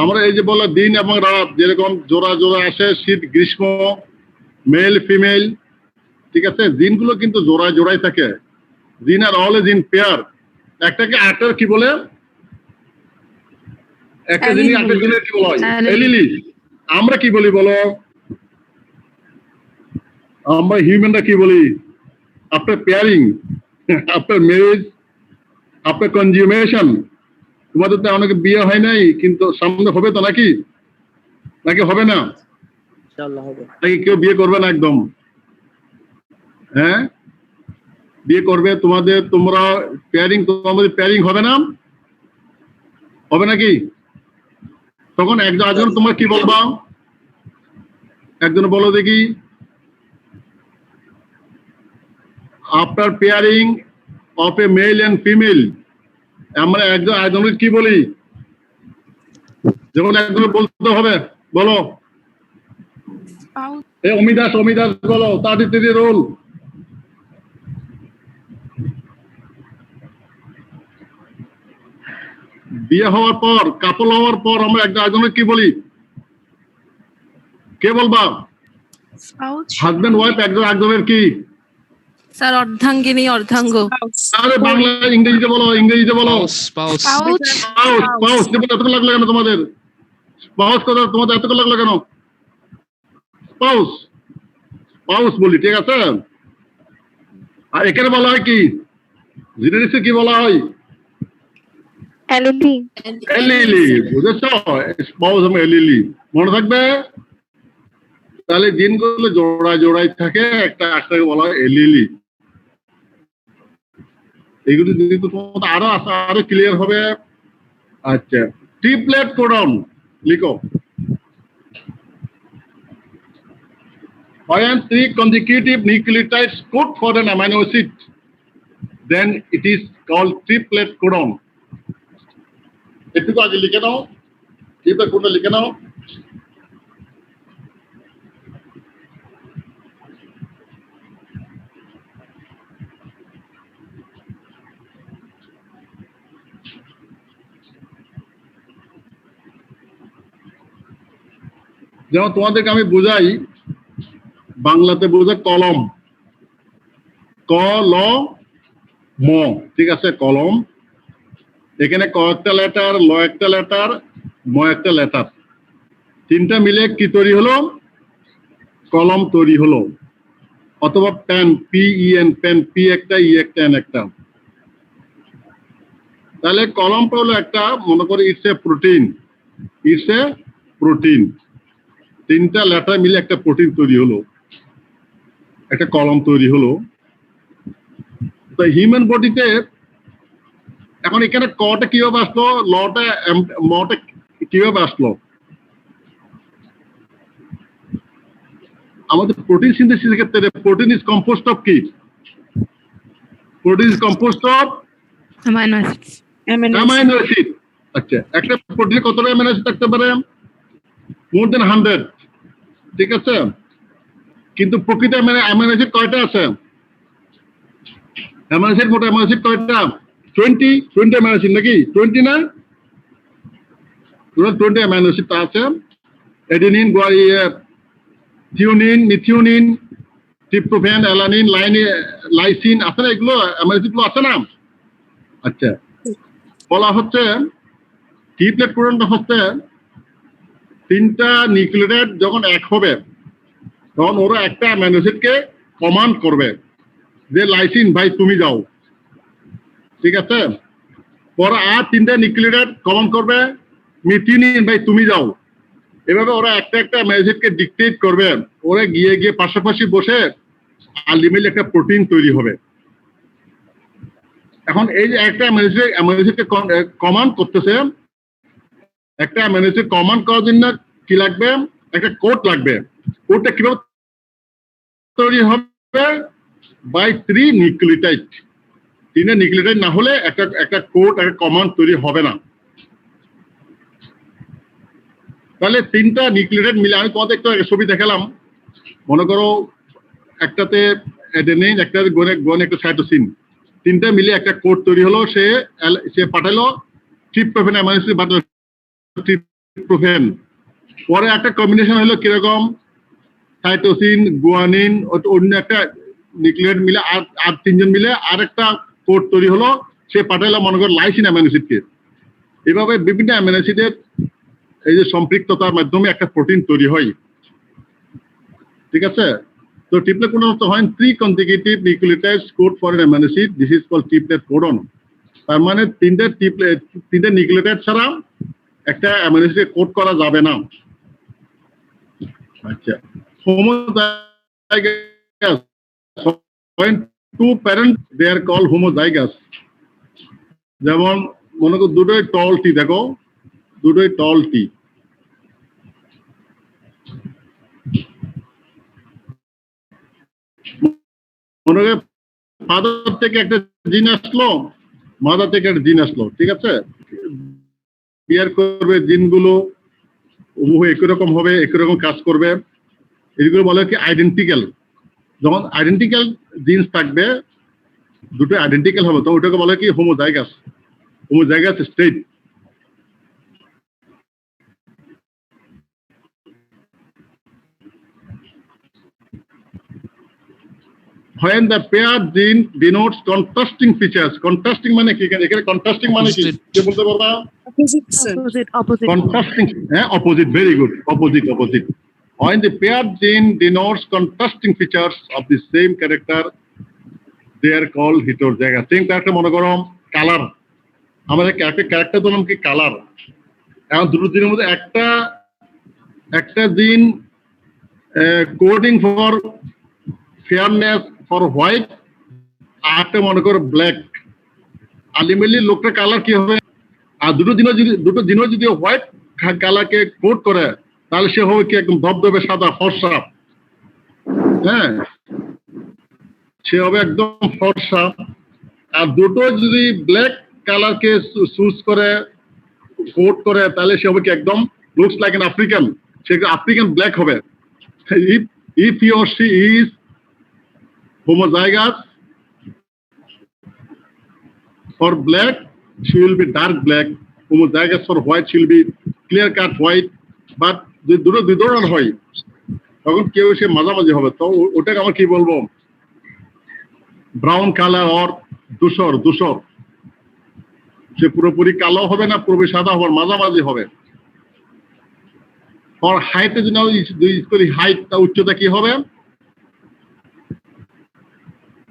আমরা এই যে বলে দিন এবং রাত, যেরকম জোড়া আসে, শীত গ্রীষ্ম, মেল ফিমেল, ঠিক আছে? জিনগুলো কিন্তু জোড়ায় থাকে। জিন আর অলওয়েজ ইন পেয়ার। একটাকে আটার কি বলে? একটা জিনিস আটার জিনের কি বলা হয়? এলিলি। আমরা কি বলি বলো? আমরা হিউম্যানরা কি বলি? After pairing, after marriage, after consummation. তোমাদের তো অনেকে বিয়ে হয় নাই, কিন্তু সামনে হবে তো নাকি? নাকি হবে না? ইনশাআল্লাহ হবে। নাকি কেউ বিয়ে করবে না একদম? হ্যাঁ, বিয়ে করবে, তোমরা তোমাদের পেয়ারিং হবে না? হবে নাকি? তখন একজন তোমরা কি বলবা? একজন বলো দেখি। After pairing of a male and female, আমরা একজনকে কি বলি? যেমন একজন বলতে হবে, বলো। অমিদাস বলো, 33 রোল। বিয়ে হওয়ার পর, কাপল হওয়ার পর আমরা একজনকে কি বলি? কে বলবা? হাজবেন্ড ওয়াইফ একজনের কি? স্যার অর্ধাঙ্গিনী, অর্ধাঙ্গ। আরে বাংলা ইংরেজিতে বলো, স্পাউস স্পাউস এতক্ষণ লাগলো কেন তোমাদের? স্পাউস কথা তোমাদের এতক্ষণ লাগলো কেন? স্পাউস বলি, ঠিক আছে। আর এখানে বলা হয় কি? জিনিসে কি বলা হয়? এলিলি, বুঝেছো? স্পাউস এবং এলিলি মনে থাকবে। তাহলে জিনগুলো জোড়ায় থাকে, একটাকে বলা হয় এলিলি। এইগুলো যদি তোমাদের আরো ক্লিয়ার হবে। আচ্ছা, ট্রিপলেট কোডন লিখো। When 3 consecutive nucleotides code for an amino acid, then it is called triplet codon. একটু আগে লিখে নাও, ট্রিপলেট কোডন লিখে নাও। যেমন তোমাদেরকে আমি বোঝাই, বাংলাতে বোঝায় কলম, ম, ঠিক আছে, কলম। এখানে ক একটা লেটার, ল একটা লেটার, ম একটা লেটার, তিনটা মিলে কি তৈরি হলো? কলম তৈরি হলো। অথবা পেন, PEN, পেন, পি একটা, ই একটা, এন একটা। তাহলে কলমটা হলো একটা, মনে করি ইটস এ প্রোটিন। তিনটা লেটার মিলে একটা প্রোটিন তৈরি হলো, একটা কলম তৈরি হলো। তো হিউম্যান বডিতে এখন এখানে কটা কিভাবে আসলো, মটা কিভাবে আসলো? আমাদের প্রোটিন সিনথেসিসের ক্ষেত্রে প্রোটিন ইজ কম্পোজড অফ কি? Protein is composed of amino acid. আচ্ছা, একটা প্রোটিনে কতটা অ্যামাইনো অ্যাসিড থাকতে পারে? মোর দেন 100, ঠিক আছে। কিন্তু প্রকৃত অ্যামাইনো অ্যাসিড কয়টা আছে? অ্যামাইনো অ্যাসিড, মোট অ্যামাইনো অ্যাসিড কয়টা? 20 অ্যামাইনো অ্যাসিড, নাকি 20 না? 20 অ্যামাইনো অ্যাসিড আছে। Adenine, threonine, methionine, tryptophan, alanine, lysine আছে না? এগুলো অ্যামাইনো অ্যাসিড গুলো আছে না? আচ্ছা, বলা হচ্ছে ট্রিপলেট কোডনটা হচ্ছে তিনটা নিউক্লিওটাইড যখন এক হবে, তখন ওরা একটা অ্যামাইনো অ্যাসিডকে কমান্ড করবে যে লাইসিন ভাই তুমি যাও, ঠিক আছে। পরে আর তিনটা নিউক্লিওটাইড কমান্ড করবে মিথিওনিন ভাই তুমি যাও। এভাবে ওরা একটা অ্যামাইনো অ্যাসিডকে ডিকটেট করবে, ওরা গিয়ে পাশাপাশি বসে আলটিমেটলি একটা প্রোটিন তৈরি হবে। এখন এই যে একটা অ্যামাইনো অ্যাসিডকে কমান্ড করতেছে, একটা অ্যামাইনো অ্যাসিড কমান্ড করার জন্য কি লাগবে? একটা কোড লাগবে। কোডটা কিভাবে তৈরি হবে? By 3 nucleotide. 3 নিউক্লিওটাইড না হলে একটা কোড, একটা কমান্ড তৈরি হবে না। তাহলে 3টা নিউক্লিওটাইড মিলে, আমি তোমাদের একটু ছবি দেখালাম। মনে করো একটাতে অ্যাডেনিন, একটাতে গুয়ানিন, একটা সাইটোসিন, 3টা মিলে একটা কোড তৈরি হলো। সে পাঠালো ট্রিপ্টোফ্যান অ্যামাইনো অ্যাসিড, পাঠালো ট্রিপ্টোফ্যান। পরে একটা কম্বিনেশন হলো কিরকম? সাইটোসিন, গুয়ানিন, অন্য একটা নিউক্লিওটাইড মিলে আর 3জন মিলে আর একটা কোড তৈরি হলো। সে পাঠালো মনে করো লাইসিন অ্যামাইনো অ্যাসিডকে। এভাবে বিভিন্ন অ্যামাইনো অ্যাসিডের এই যে সম্পৃক্ততার মাধ্যমে একটা প্রোটিন তৈরি হয়, ঠিক আছে। তো ট্রিপলেট কোডন হয় 3 consecutive nucleotides code for an amino acid. This is called triplet codon. তার মানে তিনটা নিউক্লিওটাইড ছাড়া একটা অ্যামাইনো অ্যাসিড কোড করা যাবে না। আচ্ছা, homozygous. When two parents, they are called homozygous. যেমন মনে করো দুটোই টল টি, দেখো দুটোই টল টি। মনে করো ফাদার থেকে একটা জিন আসলো, মাদার থেকে একটা জিন আসলো, ঠিক আছে? বিয়ার করবে জিনগুলো, উভয় একই রকম হবে, একই রকম কাজ করবে, এগুলো বলে কি আইডেন্টিক্যাল। যখন আইডেন্টিক্যাল জিন্স থাকবে, দুটো আইডেন্টিক্যাল হবে, তো ওটাকে বলে কি homozygous, homozygous state. When the paired gene denotes contrasting features, contrasting মানে কি? এখানে contrasting মানে কি? কে বলতে পারবা? Opposite, sir. Opposite. Contrasting, opposite, very good, opposite. When the paired gene denotes contrasting features of the same character, they are called heterozygous. Same character মনে করো colour, আমাদের ক্যারেক্টার তো নাম কি কালার। এখন দুটো জিনের মধ্যে একটা gene coding for fairness for white, আর একটা মনে করো ব্ল্যাক। আলটিমেটলি লোকটা কালার কি হবে? আর দুটো জিনও যদি হোয়াইট কালারকে কোড করে, তাহলে সে হবে কি একদম ধবধবে সাদা ফর্সা। হ্যাঁ, সে হবে একদম ফর্সা। আর দুটো যদি ব্ল্যাক কালারকে চুজ করে কোড করে, তাহলে সে হবে কি একদম লুকস লাইক এন আফ্রিকান, সে আফ্রিকান ব্ল্যাক হবে। if he or she is homozygous for black, she will be dark black. Homozygous for white, she will be clear cut white. But দুটো দুই ধরনের হয়, তখন কেউ সে মাঝামাঝি হবে। তো ওটাকে আমরা কি বলবো? ব্রাউন কালার অর ধূসর। সে পুরোপুরি কালো হবে না, পুরোপুরি সাদা হবে, মাঝামাঝি হবে। আর হাইটের জন্য হাইট, তার উচ্চতা কি হবে?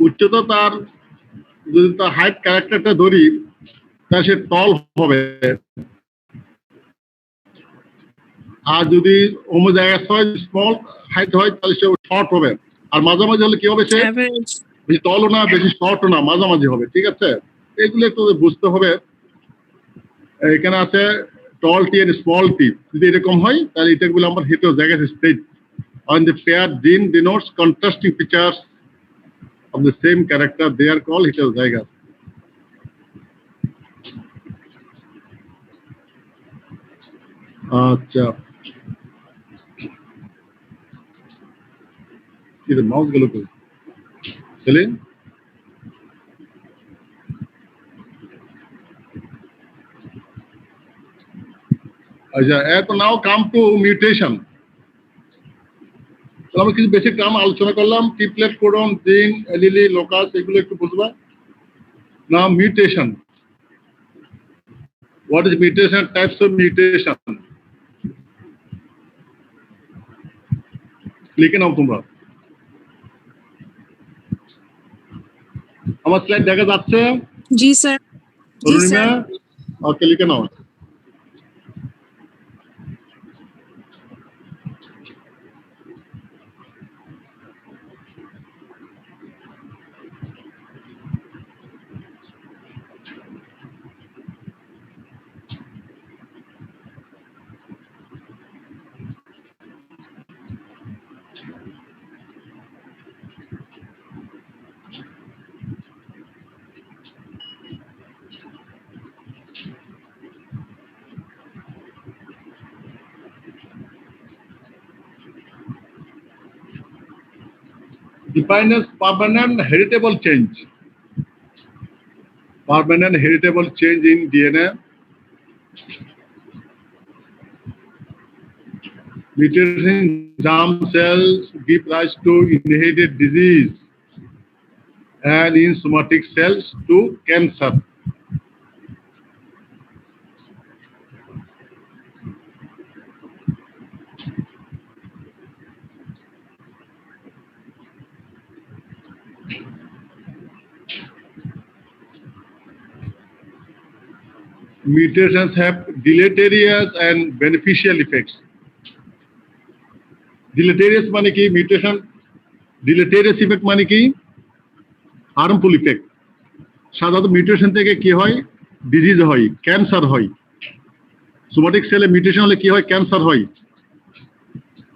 উচ্চতা তার, যদি তার হাইট ক্যারেক্টারটা ধরি, তাহলে সে টল হবে। আর যদি হোমোজাইগাস হয়, স্মল হাইট হয়, তাহলে সে শর্ট হবে। আর মাঝামাঝি হলে কি হবে? সে Average. বেশি টলও না, বেশি শর্টও না, মাঝামাঝি হবে। ঠিক আছে, এগুলো একটু বুঝতে হবে। এখানে আছে টল টি এন্ড স্মল টি। যদি এরকম হয়, তাহলে এটাগুলো আমরা heterozygous state. On the paired gene denotes contrasting features of the same character, they are called heterozygous. আচ্ছা, কি মাউস গেল কই? চলে আচ্ছা, এখন নাও কাম টু মিউটেশন। আমরা কিছু বেসিক টার্ম আলোচনা করলাম, ট্রিপলেট কোডন, জিন, এলিলি, লোকাস, এগুলো একটু বুঝবা। নাও mutation. What is mutation? Types of mutation. লিখে নাও তোমরা। আমার স্লাইড দেখা যাচ্ছে? জি স্যার। অরুণিমা, ওকে, লিখে নাও। Defined as permanent heritable change. Permanent heritable change in DNA. Mutations in germ cells give rise to inherited disease, and in somatic cells to cancer. Mutations have deleterious and beneficial effects. ডিলেটেরিয়াস মানে কি? Mutation ডিলেটেরিয়াস effect মানে কি? Harmful effect. সাধারণত mutation থেকে কি হয়? Disease হয়, cancer হয়। সোমাটিক সেলে মিউটেশন হলে কি হয়? ক্যান্সার হয়।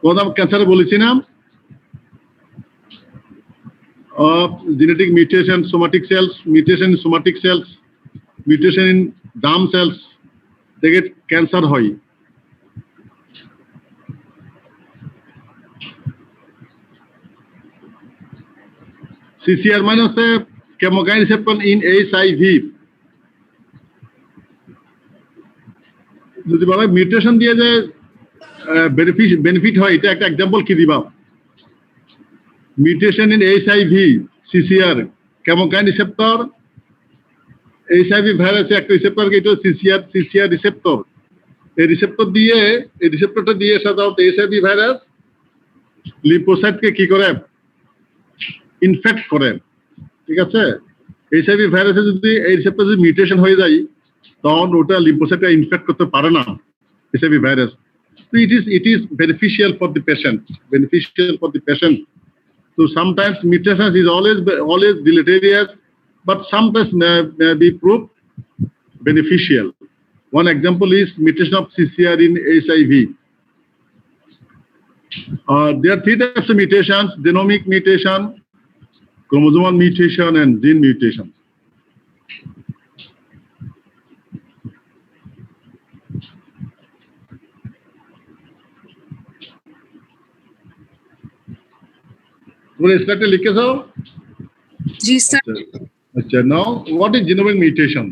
প্রথম ক্যান্সারে বলেছি না, genetic mutation, somatic cells, mutation in somatic cells, mutation in germ cells থেকে ক্যান্সার হয়। CCR মানে হচ্ছে chemokine receptor in HIV। যদি বলা হয় মিউটেশন দিয়ে যে বেনিফিট হয়, এটা একটা এক্সাম্পল কি দিবা? Mutation in HIV, CCR, chemokine receptor, HIV ভাইরাসে একটা রিসেপ্টর, এটা CCR রিসেপ্টর। এই রিসেপ্টরটা দিয়ে সাধারণত HIV ভাইরাস লিম্ফোসাইটকে কি করে? ইনফেক্ট করে। ঠিক আছে? HIV ভাইরাসে যদি এই রিসেপ্টর যদি মিউটেশন হয়ে যায়, তখন ওটা লিম্ফোসাইটকে ইনফেক্ট করতে পারে না HIV virus. So it is beneficial for the patient. So sometimes mutation is always deleterious, but sometimes may be proved beneficial. One example is mutation of CCR in HIV. There are 3 types of mutations: genomic mutation, chromosomal mutation, and gene mutation. লিখে যাও। জি sir. আচ্ছা, now what is genomic mutation?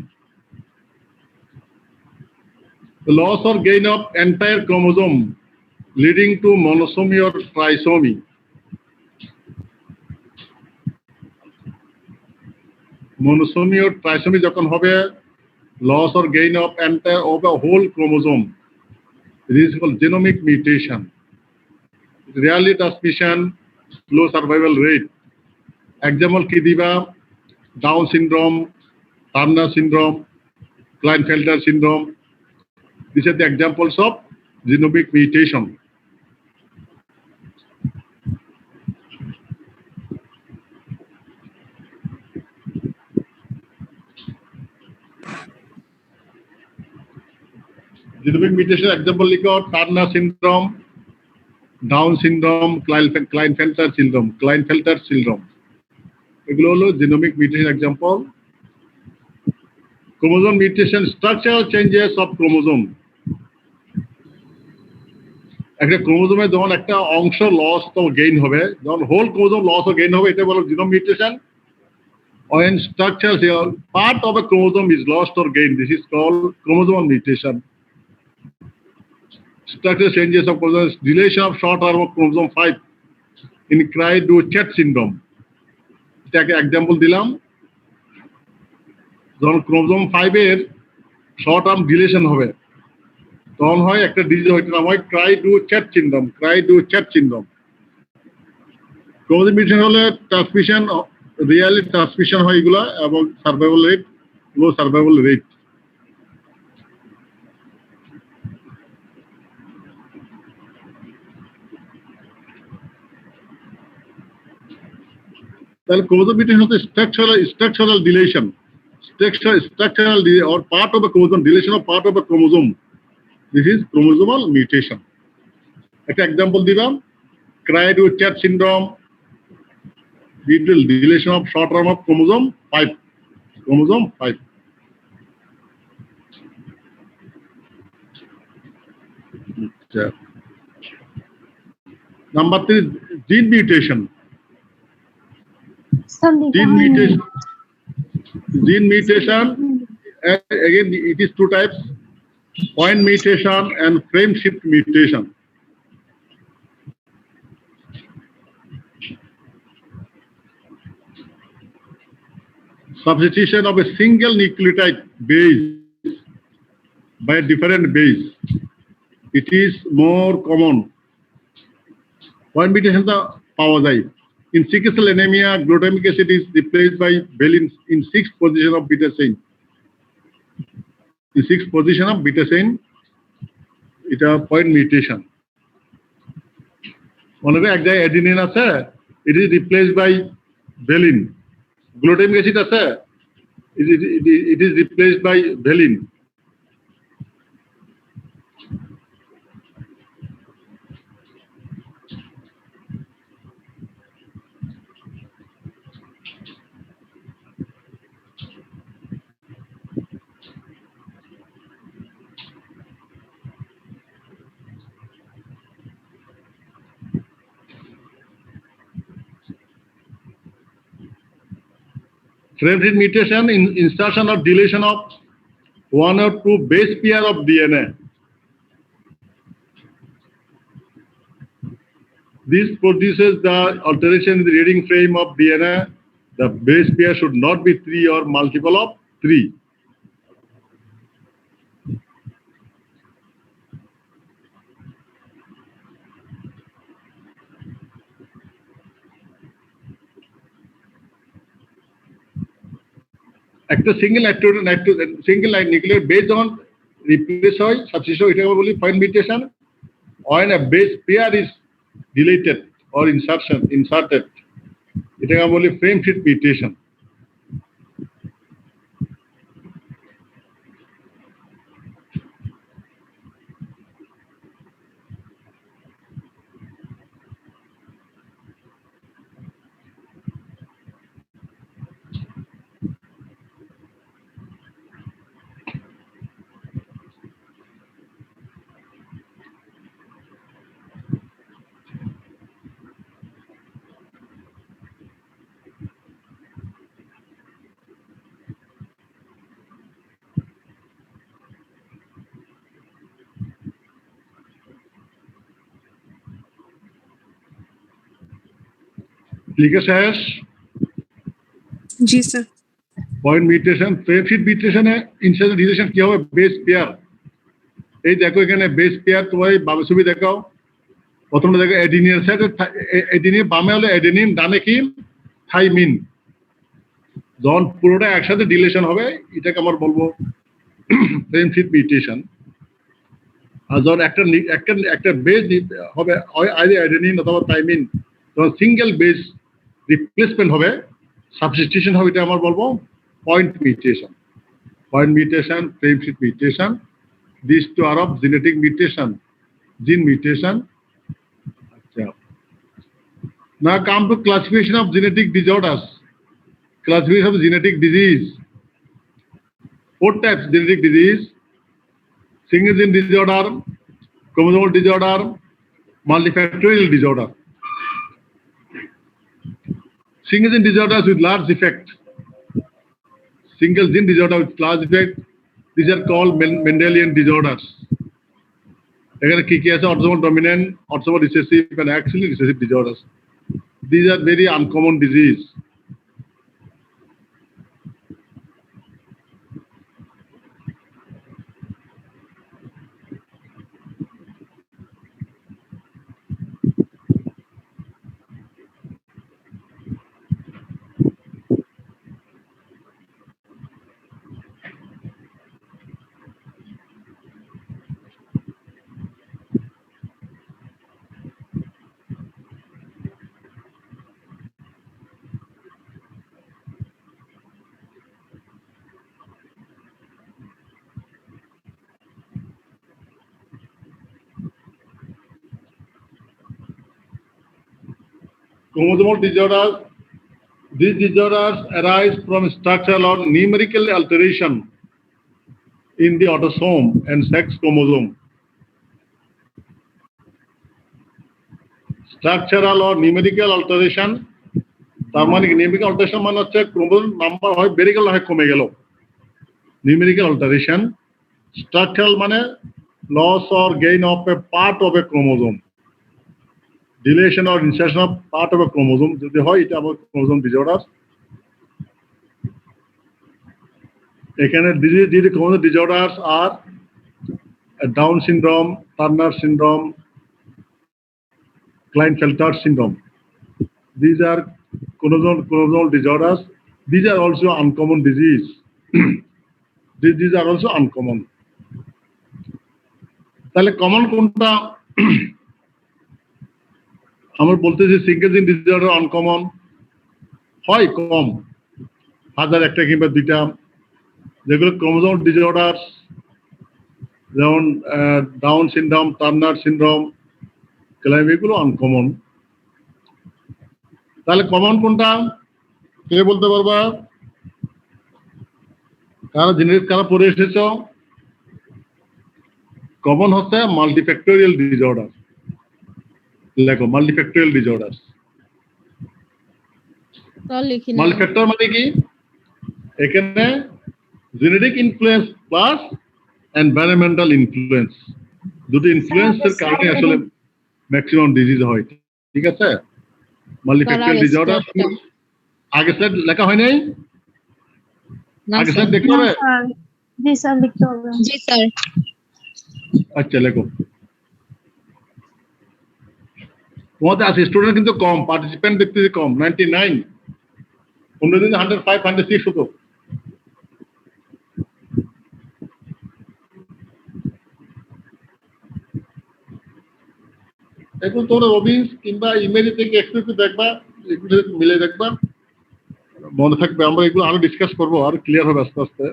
The loss or gain of entire chromosome leading to monosomy or trisomy. Monosomy or trisomy যখন হবে, loss or gain of entire of a whole chromosome, this is called genomic mutation. Rarely transmission, low survival rate. Example কি দিবা? Down syndrome, Turner syndrome, Klinefelter syndrome. These are the examples of genomic mutation. Genomic mutation example লিখো: Turner syndrome, Down syndrome, Klinefelter syndrome. এগুলো হলো genomic mutation example. Chromosome mutation, structural changes of chromosome. একটা ক্রোমোজোমে যখন একটা অংশ loss তো gain হবে, যখন হোল ক্রোমোজোম লস ও গেইন হবে, এটা বলো genome mutation. When structures here, part of a chromosome is lost or gained, this is called chromosomal mutation. Structural changes of chromosome, deletion of short arm of chromosome 5 in Cry-du-Chet syndrome. এটাকে example দিলাম। যখন chromosome 5 এর short arm deletion হবে, তখন হয় একটা disease, হয়তো নাম হয় Cry-du-Chet syndrome। ক্রোমোজোম মিউটেশন হলে ট্রান্সমিশন, রিয়ালি ট্রান্সমিশন হয় এগুলা, এবং সার্ভাইভাল রেট, লো সার্ভাইভাল রেট। তাহলে ক্রোমোজোম মিউটেশন হচ্ছে structural deletion, or part of a chromosome, deletion of part of a chromosome. This is chromosomal mutation. একটা এক্সাম্পল দিলাম: Cry-du-Chet syndrome, deletion of short arm of chromosome 5. Number 3 is gene mutation. Gene mutation, again it is 2 types: point mutation and frame shift mutation. Substitution of a single nucleotide base by a different base, it is more common. Point mutation পাওয়া যায়। In sickle cell anemia, glutamic acid is replaced by valine in 6th position of beta-chain. The 6th position of beta-chain, it is point mutation. মনে করেন এক জায়গায় adenine আছে, it is replaced by valine. Glutamic acid আছে, it is replaced by valine. Frame shift mutation in insertion or deletion of one or two base pair of DNA. This produces the alteration in the reading frame of DNA. The base pair should not be 3 or multiple of 3. একটা single nuclear base যখন replace হয় substitution হয়, এটাকে বলি point mutation. when a base pair is deleted or inserted, এটাকে বলি frame shift mutation. লিখে শেষ। জি sir. Point mutation, frame shift মিউটেশনে ইনসার্শন ডিলিশন কি হবে? Base pair. এই দেখো এখানে বেস পেয়ার, তোমার বামে ছবি দেখাও। প্রথমটা দেখো অ্যাডিনিন সাইডে, অ্যাডিনিন বামে হলো অ্যাডেনিন, ডানে কি থাইমিন। যখন পুরোটা একসাথে ডিলিশন হবে এটাকে আমরা বলবো ফ্রেম শিফট মিউটেশন। আর যখন একটা বেস হবে আইদার অ্যাডেনিন অথবা থাইমিন, যখন সিঙ্গেল বেস রিপ্লেসমেন্ট হবে, সাবস্টিটিউশন হবে, এটা আমরা বলবো point mutation. Point mutation, frame shift mutation. These two are of genetic mutation, gene mutation. Now come to classification of genetic disorders. Classification of genetic disease. 4 types of genetic disease: single gene disorder, chromosomal disorder, multifactorial disorder. Single gene disorders with large effect. Single gene disorder with large effect, these are called Mendelian disorders. এখানে কি কি আছে? Autosomal dominant, autosomal recessive, and actually recessive disorders. These are very uncommon disease. Chromosomal disorders. These disorders arise from structural or numerical alteration in the autosome and sex chromosome. Structural or numerical alteration, তার মানে numerical alteration মানে হচ্ছে chromosome number হয় বেড়ে গেল, হয় কমে গেল, numerical alteration. Structural মানে loss or gain of a part of a chromosome, deletion or insertion of part of a chromosome যদি হয়, এটা আবার chromosome disorder. এখানে disease chromosome disorders are Down syndrome, Turner syndrome, Klinefelter syndrome. These are chromosomal disorders. These are also uncommon disease. These are also uncommon. তাহলে common কোনটা? আমরা বলতেছি single জিন ডিসঅর্ডার আনকমন হয় কম, হাজার একটা কিংবা দুইটা। যেগুলো ক্রোমোজোম ডিসঅর্ডার যেমন ডাউন সিনড্রোম, টার্নার সিনড্রোম, এগুলো আনকমন। তাহলে কমন কোনটা কে বলতে পারবা? কারা জিনিস কারা পড়ে এসেছ? কমন হচ্ছে মাল্টিফ্যাক্টোরিয়াল ডিসঅর্ডার। লেখো মাল্টিফ্যাক্টোরিয়াল ডিসঅর্ডার। মাল্টিফ্যাক্টর মানে কি? এখানে genetic influence plus environmental influence, দুটো ইনফ্লুয়েন্সের কারণে আসলে ম্যাক্সিমাম ডিজিজ হয়। ঠিক আছে? মাল্টিফ্যাক্টোরিয়াল ডিসঅর্ডার আগে স্যার লেখা হয় নাই? আগে স্যার দেখতে হবে? জি স্যার লিখতে হবে। জি স্যার। আচ্ছা লেখো। তোমাদের আছে স্টুডেন্ট কিন্তু কম, পার্টিসিপেন্ট দেখতেছি কম, 99। 15 দিনে 105, 106 হতো। এখন তোমরা রবিন্স কিংবা ইমেল থেকে একটু দেখবা, এগুলো মিলে দেখবা, মনে থাকবে। আমরা এগুলো আরো ডিসকাস করবো, আরো ক্লিয়ার হবে আস্তে আস্তে।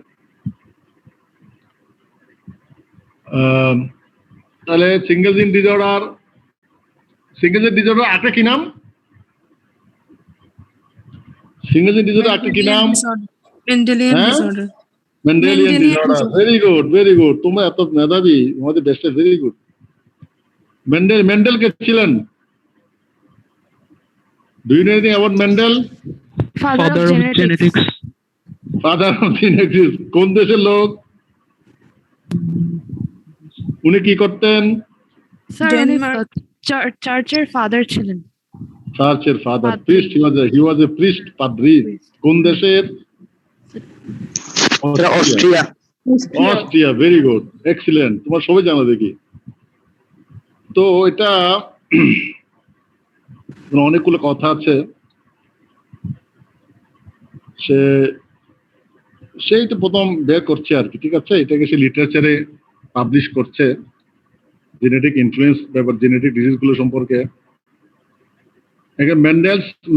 তাহলে সিঙ্গেল জিন ডিসঅর্ডার, সিঙ্গেল জিন ডিসঅর্ডার আরেকটা কি নাম? সিঙ্গেল জিন ডিসঅর্ডার আরেকটা কি নাম? মেন্ডেলিয়ান হ্যাঁ? Disorder. Mendelian disorder. Very good, very good. তোমরা এত মেধাবী, তোমাদের বেস্ট, ভেরি গুড। মেন্ডেল কে ছিলেন? Do you know anything about Mendel? Father of genetics. Father of genetics. কোন দেশের লোক? উনি কি করতেন? Sir Denmark. চার্চের ফাদার ছিলেন। চার্চের ফাদার, প্রিস্ট। হি ওয়াজ এ প্রিস্ট, পাদ্রী। কোন দেশের? Austria. Austria. Very good, excellent. তোমার সবাই জানো দেখি। তো এটা অনেকগুলো কথা আছে, সেই তো প্রথম বের করছে আর কি। ঠিক আছে? এটাকে সে লিটারেচারে পাবলিশ করছে, জেনেটিক ইনফ্লুয়েন্স ব্যাপার, জেনেটিক ডিজিজ গুলো সম্পর্কে।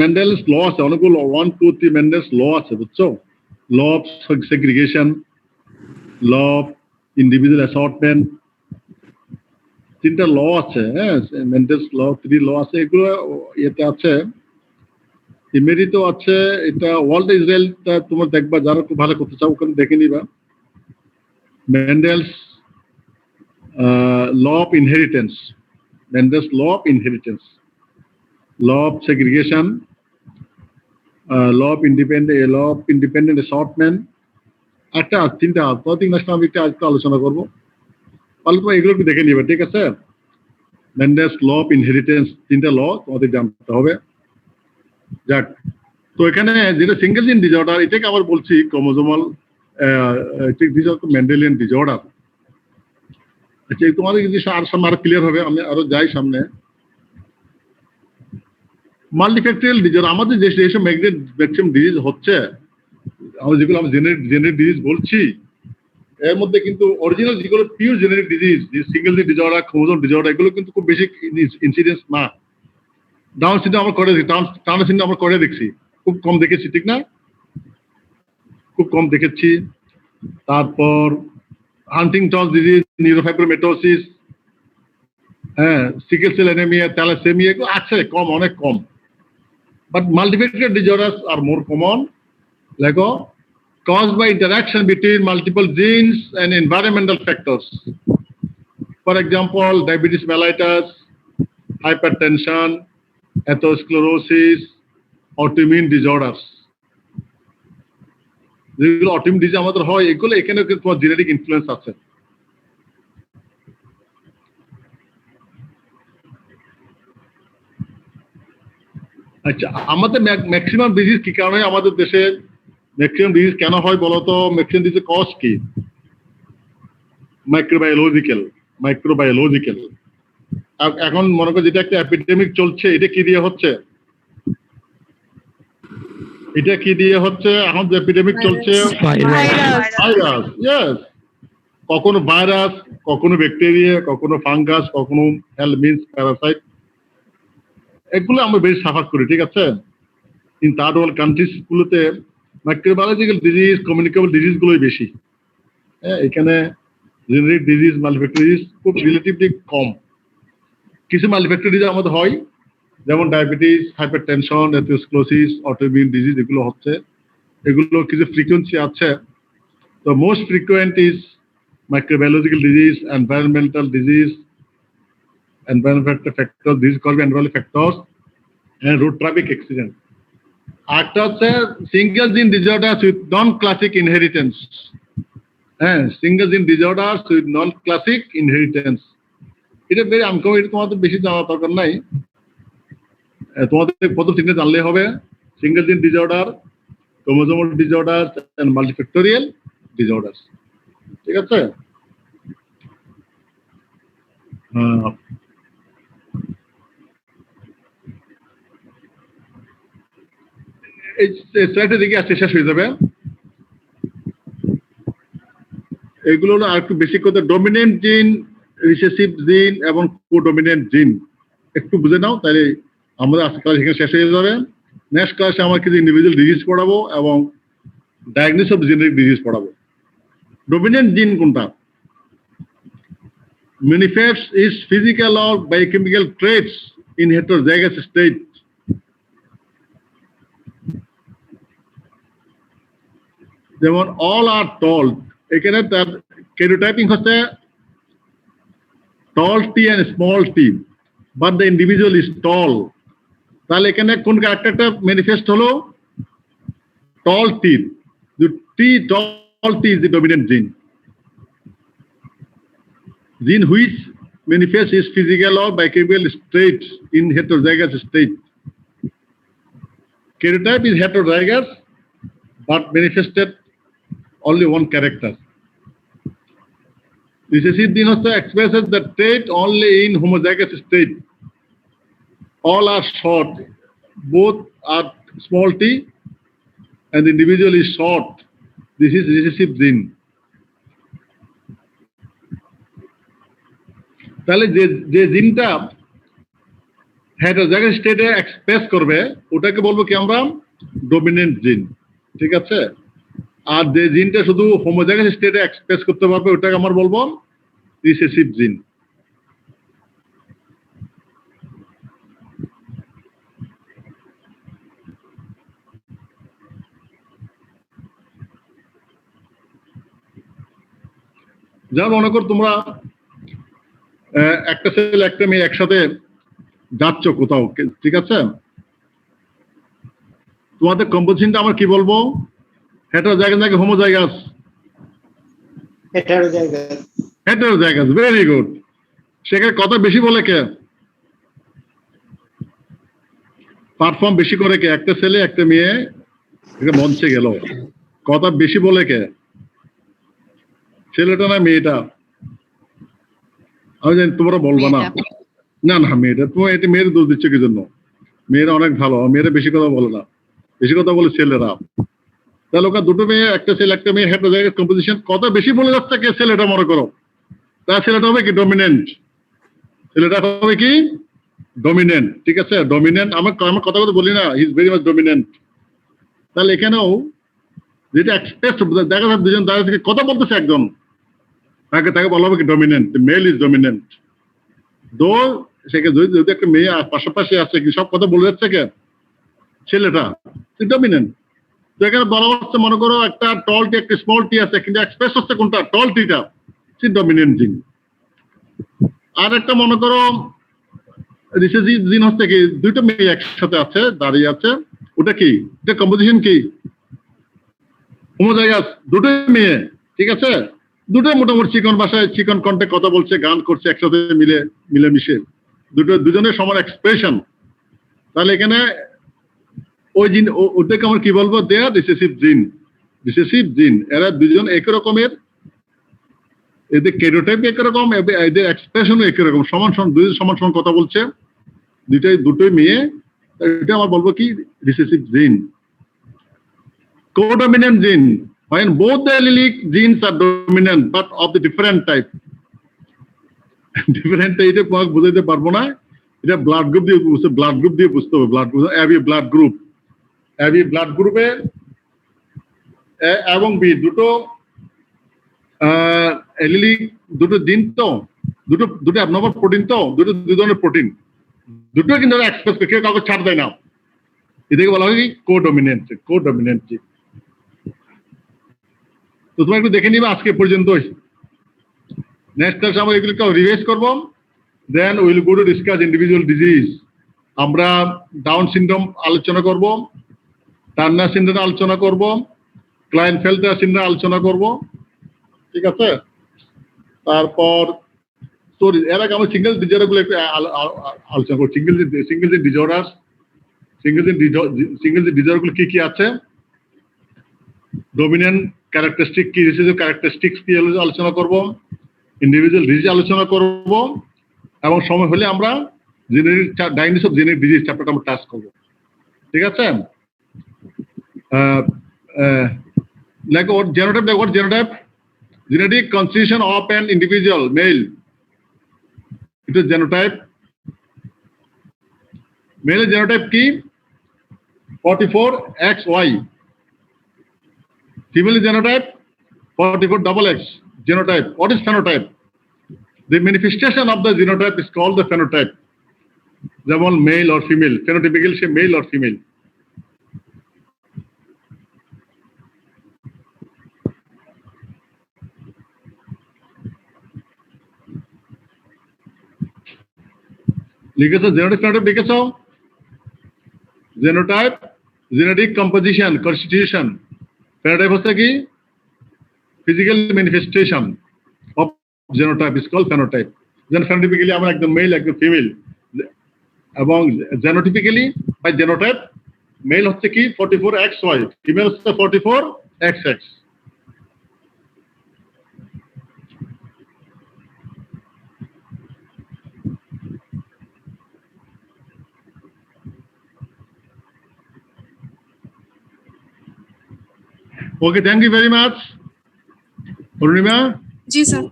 মেন্ডেলস ল আছে অনেকগুলো, 1, 2, 3 মেন্ডেলস ল আছে, বুঝছো? Law of segregation, law of individual assortment, 3টা ল আছে। হ্যাঁ, মেন্ডেলস ল, 3 ল আছে। এগুলো ইয়েতে আছে, ইমেরিতেও আছে। এটা ওয়ার্ল্ড ইসরায়েলটা তোমরা দেখবা, যারা খুব ভালো করতে চাও ওখানে দেখে নিবা। মেন্ডেলস law of inheritance, Mendel's law of inheritance, law of segregation, law of independent assortment, একটা 3টা, 3 আমি একটা আজকে আলোচনা করবো। তাহলে তোমার এগুলো একটু দেখে নিবে। ঠিক আছে? মেন্ডেলস ল অফ ইনহেরিটেন্স, 3টা ল তোমাদের জানতে হবে। যাক, তো এখানে যেটা সিঙ্গেল জিন ডিসঅর্ডার, এটাকে আবার বলছি ক্রোমোজোমাল, মেন্ডেলিয়ান ডিসঅর্ডার। আচ্ছা, তোমাদের যদি আর সামনে আরো ক্লিয়ার হবে, আমি আরো যাই সামনে। মাল্টিফ্যাক্টোরিয়াল ডিসঅর্ডার, আমাদের যে যেসব ম্যাক্সিমাম ডিজিজ হচ্ছে, আমরা যেগুলো আমরা জেনেটিক ডিজিজ বলছি, এর মধ্যে কিন্তু অরিজিনাল যেগুলো পিওর জেনেটিক ডিজিজ, সিঙ্গেল জিন ডিসঅর্ডার, ক্রোমোজোম ডিসঅর্ডার, এগুলো কিন্তু খুব বেশি ইনসিডেন্স না। ডাউন সিনড্রোম আমরা করে দেখি, টার্নার সিনড্রোম আমরা করে দেখছি, খুব কম দেখেছি। ঠিক না? খুব কম দেখেছি। তারপর হান্টিংটন ডিজিজ, নিউরোফাইব্রোমেটোসিস, হ্যাঁ, সিকেল সেল অ্যানিমিয়া, থ্যালাসেমিয়া, এগুলো আছে কম, অনেক কম। But multifactorial disorders are more common. লেখো, caused by interaction between multiple genes and environmental factors. For example, diabetes mellitus, hypertension, atherosclerosis, autoimmune disorders. যেগুলো অটোইমিউন ডিজিজ আমাদের হয়, এগুলো এখানে তোমার জেনেটিক ইনফ্লুয়েন্স আছে। আচ্ছা, আমাদের ম্যাক্সিমাম ডিজিজ কি কারণে আমাদের দেশে ম্যাক্সিমাম ডিজিজ কেন হয় বলতো? ম্যাক্সিমাম ডিজিজ কজ কি? মাইক্রোবায়োলজিক্যাল। এখন মনে করো যেটা একটা এপিডেমিক চলছে, এটা কি দিয়ে হচ্ছে? এটা কি দিয়ে হচ্ছে? এখন যে এপিডেমিক চলছে, ভাইরাস। ইয়েস, কখনো ভাইরাস, কখনো ব্যাকটেরিয়া, কখনো ফাঙ্গাস, কখনো হেলমিন্স প্যারাসাইট। এগুলো আমরা বেশি সাফার করি, ঠিক আছে? ইন থার্ড ওয়ার্ল্ড কান্ট্রিজ গুলোতে মাইক্রোবায়োলজিক্যাল ডিজিজ, কমিউনিকেবল ডিজিজ গুলোই বেশি। হ্যাঁ, এখানে জেনেরিক ডিজিজ, মাল্টিফ্যাক্টর ডিজিজ খুব রিলেটিভলি কম। কিছু মাল্টিফ্যাক্টর ডিজিজ আমাদের হয়, যেমন diabetes, hypertension, atherosclerosis, autoimmune disease, এগুলো হচ্ছে, এগুলো কিছু ফ্রিকোয়েন্সি আছে। তো most frequent is microbiological disease, environmental disease, environmental factors, these called environmental factors, and road traffic accident. After single gene disorders with non-classic inheritance. Single gene disorders with non-classic inheritance. It is very uncommon. তোমাদের বেশি জানা দরকার নাই, তোমাদের প্রথম তিনটে জানলে হবে: single gene disorder, chromosomal disorders, and multifactorial disorders. ঠিক আছে? এই স্লাইডের দিকে আসতে শেষ হয়ে যাবে। এগুলো হলো আর একটু বেশি কথা, ডমিনেন্ট জিন, রিসেসিভ জিন এবং কোডমিনেন্ট জিন একটু বুঝে নাও, তাহলে আমরা আজকে ক্লাস এখানে শেষ হয়ে যাবে। নেক্সট ক্লাসে আমরা কিছু ইন্ডিভিজুয়াল ডিজিজ পড়াবো এবং ডায়াগনোসিস অফ জেনেরিক ডিজিজ পড়াবো। ডমিনেন্ট জিন কোনটা? Manifests is physical or biochemical traits in heterozygous state. যেমন all are tall, এখানে তার karyotyping হচ্ছে tall t and small t, but the individual is tall. তাহলে এখানে কোন ক্যারেক্টারটা ম্যানিফেস্ট হলো? tall t. The tall t is the dominant gene. Gene which manifests is physical or biochemical traits in heterozygous state. Karyotype is heterozygous but manifested only one character. Recessive gene also expresses the trait only in homozygous state. All are short, both are small t, and the individual is short. This is recessive gene. তাহলে যে জিনটা heterozygous স্টেটে express করবে ওটাকে বলবো কি আমরা? Dominant জিন, ঠিক আছে? আর যে জিনটা শুধু হোমোজাইগাস স্টেটে এক্সপ্রেস করতে পারবে ওটাকে আমরা বলবো রিসেসিভ জিন। যা মনে কর তোমরা একটা ছেলে একটা মেয়ে একসাথে যাচ্ছ কোথাও, ঠিক আছে? তোমাদের কম্পোজিশনটা আমরা কি বলবো? হেটারোজাইগাস নাকি হোমোজাইগাস? Heterozygous, very good. সেখানে কথা বেশি বলে কে? পারফর্ম বেশি করে কে? একটা ছেলে একটা মেয়ে মঞ্চে গেল, কথা বেশি বলে কে? ছেলেটা না মেয়েটা? আমি জানি তোমরা বলবো না, না না মেয়েটা। তোমার এটা মেয়ের দোষ দিচ্ছ কি জন্য? মেয়েরা অনেক ভালো, মেয়েরা বেশি কথা বলে না, বেশি কথা বলে ছেলেরা। তাহলে ওখানে দুটো মেয়ে, একটা ছেলে একটা মেয়ে, হেটারোজাইগাস কম্পোজিশন, কথা বেশি বলে যাচ্ছে কে? ছেলেটা মনে করো। তার ছেলেটা হবে কি? ডমিনেন্ট। ছেলেটা হবে কি? ডমিনেন্ট, ঠিক আছে? ডমিনেন্ট। আমার কথা কথা বলি না, he is very much dominant. তাহলে এখানেও যেটা এক্সপ্রেস দেখা যাচ্ছে দুজন দাঁড়িয়ে থেকে কথা বলতেছে একজন, তাকে বলা হবে কি? Dominant. Male is dominant. Though সেখানে যদি একটা মেয়ে পাশাপাশি আছে কি সব কথা বলে যাচ্ছে কে? ছেলেটা, ডমিনেন্ট। তো এখানে বলা হচ্ছে মনে করো একটা টল টি একটা স্মল টি আছে, কিন্তু এক্সপ্রেস হচ্ছে কোনটা? টল টিটা, সে ডমিনেন্ট জিন। আর একটা মনে করো রিসেসিভ জিন হচ্ছে কি? দুইটা মেয়ে একসাথে আছে, দাঁড়িয়ে আছে, ওটা কি? এটা কম্পোজিশন কি? হোমোজাইগাস, দুটোই মেয়ে, ঠিক আছে? দুটো মোটামুটি চিকন ভাষায় চিকন কণ্ঠে কথা বলছে, গান করছে একসাথে মিলেমিশে, দুজনের সমান এক্সপ্রেশন। তাহলে এখানে ওই জিন, ওদেরকে আমরা কি বলবো? দে আর রিসেসিভ জিন। রিসেসিভ জিন, এরা দুজন একই রকমের, এদের ক্যারিওটাইপ একই রকম, এদের এক্সপ্রেশনও একই রকম, সমান সমান, দুজন সমান সমান কথা বলছে, দুটোই মেয়ে। এটা আমরা বলবো কি? রিসেসিভ জিন। কোডমিনেন্ট জিন, when both the allelic genes are dominant but of the different type. Different type বুঝাইতে পারবো না, এটা ব্লাড গ্রুপ দিয়ে বুঝতে, ব্লাড গ্রুপ দিয়ে বুঝতে হবে। Blood group, AB blood group, AB blood গ্রুপে এ এবং বি দুটো এলিলিক দুটো জিন তো, দুটো অ্যাবনর্মাল প্রোটিন তো, দুই ধরনের প্রোটিন, দুটো কিন্তু এক্সপ্রেস কেউ কাউকে ছাড় দেয় না। এটাকে বলা হয় কি কোডমিনেন্ট। তো তোমরা একটু দেখে নিবে আজকে পর্যন্তই। নেক্সট ক্লাসে আমরা এগুলোকে রিভাইজ করবো, then will go to discuss individual disease. আমরা ডাউন সিনড্রোম আলোচনা করব, টার্নার সিনড্রোম আলোচনা করব, ক্লাইনফেল্টার সিনড্রোম আলোচনা করব, ঠিক আছে? তারপর সরি, এর আগে আমরা সিঙ্গেল ডিজঅর্ডার গুলো একটু আলোচনা করব। সিঙ্গেল ডিজঅর্ডার গুলো কি আছে, ডমিনেন্ট ক্যারেক্টারিস্টিক কি, রিসেসিভ ক্যারেক্টারিস্টিক্স কি আলোচনা করব, ইন্ডিভিজুয়াল ডিজিজ আলোচনা করব, এবং সময় হলে আমরা genetic diagnosis of genetic disease চ্যাপ্টারটা আমরা টাচ করব, ঠিক আছে? like what genotype, genetic constitution of an individual male, it is genotype. Male genotype কি 44XY, female genotype 44XX genotype. What is phenotype? The manifestation of the genotype is called the phenotype. যেমন male or female, phenotypically সে male or female. লিখেছো genotype phenotype লিখেছো? Genotype genetic composition constitution, phenotype হচ্ছে কি physical manifestation of genotype is called phenotype. যেন phenotypically আমরা একদম mail একদম ফিমেল, এবং জেনোটিপিক্যালি বাই জেনোটাইপ মেল হচ্ছে কি 44XY, ফিমেল হচ্ছে 44XX। Okay, thank you very much. Arunima, জি sir.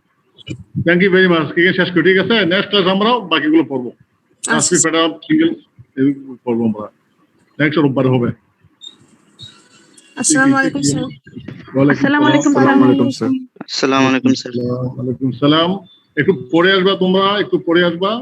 Thank you very much. শেষ করি, ঠিক আছে? নেক্সট ক্লাস আমরা বাকিগুলো পড়বো, আচ্ছা সিঙ্গেল পড়বো আমরা। নেক্সট রোববার হবে। আসসালামু আলাইকুম স্যার। আসসালামু আলাইকুম স্যার। Assalamu alaikum, sir. ওয়ালাইকুম সালাম। একটু পরে আসবা তোমরা, একটু পরে আসবা।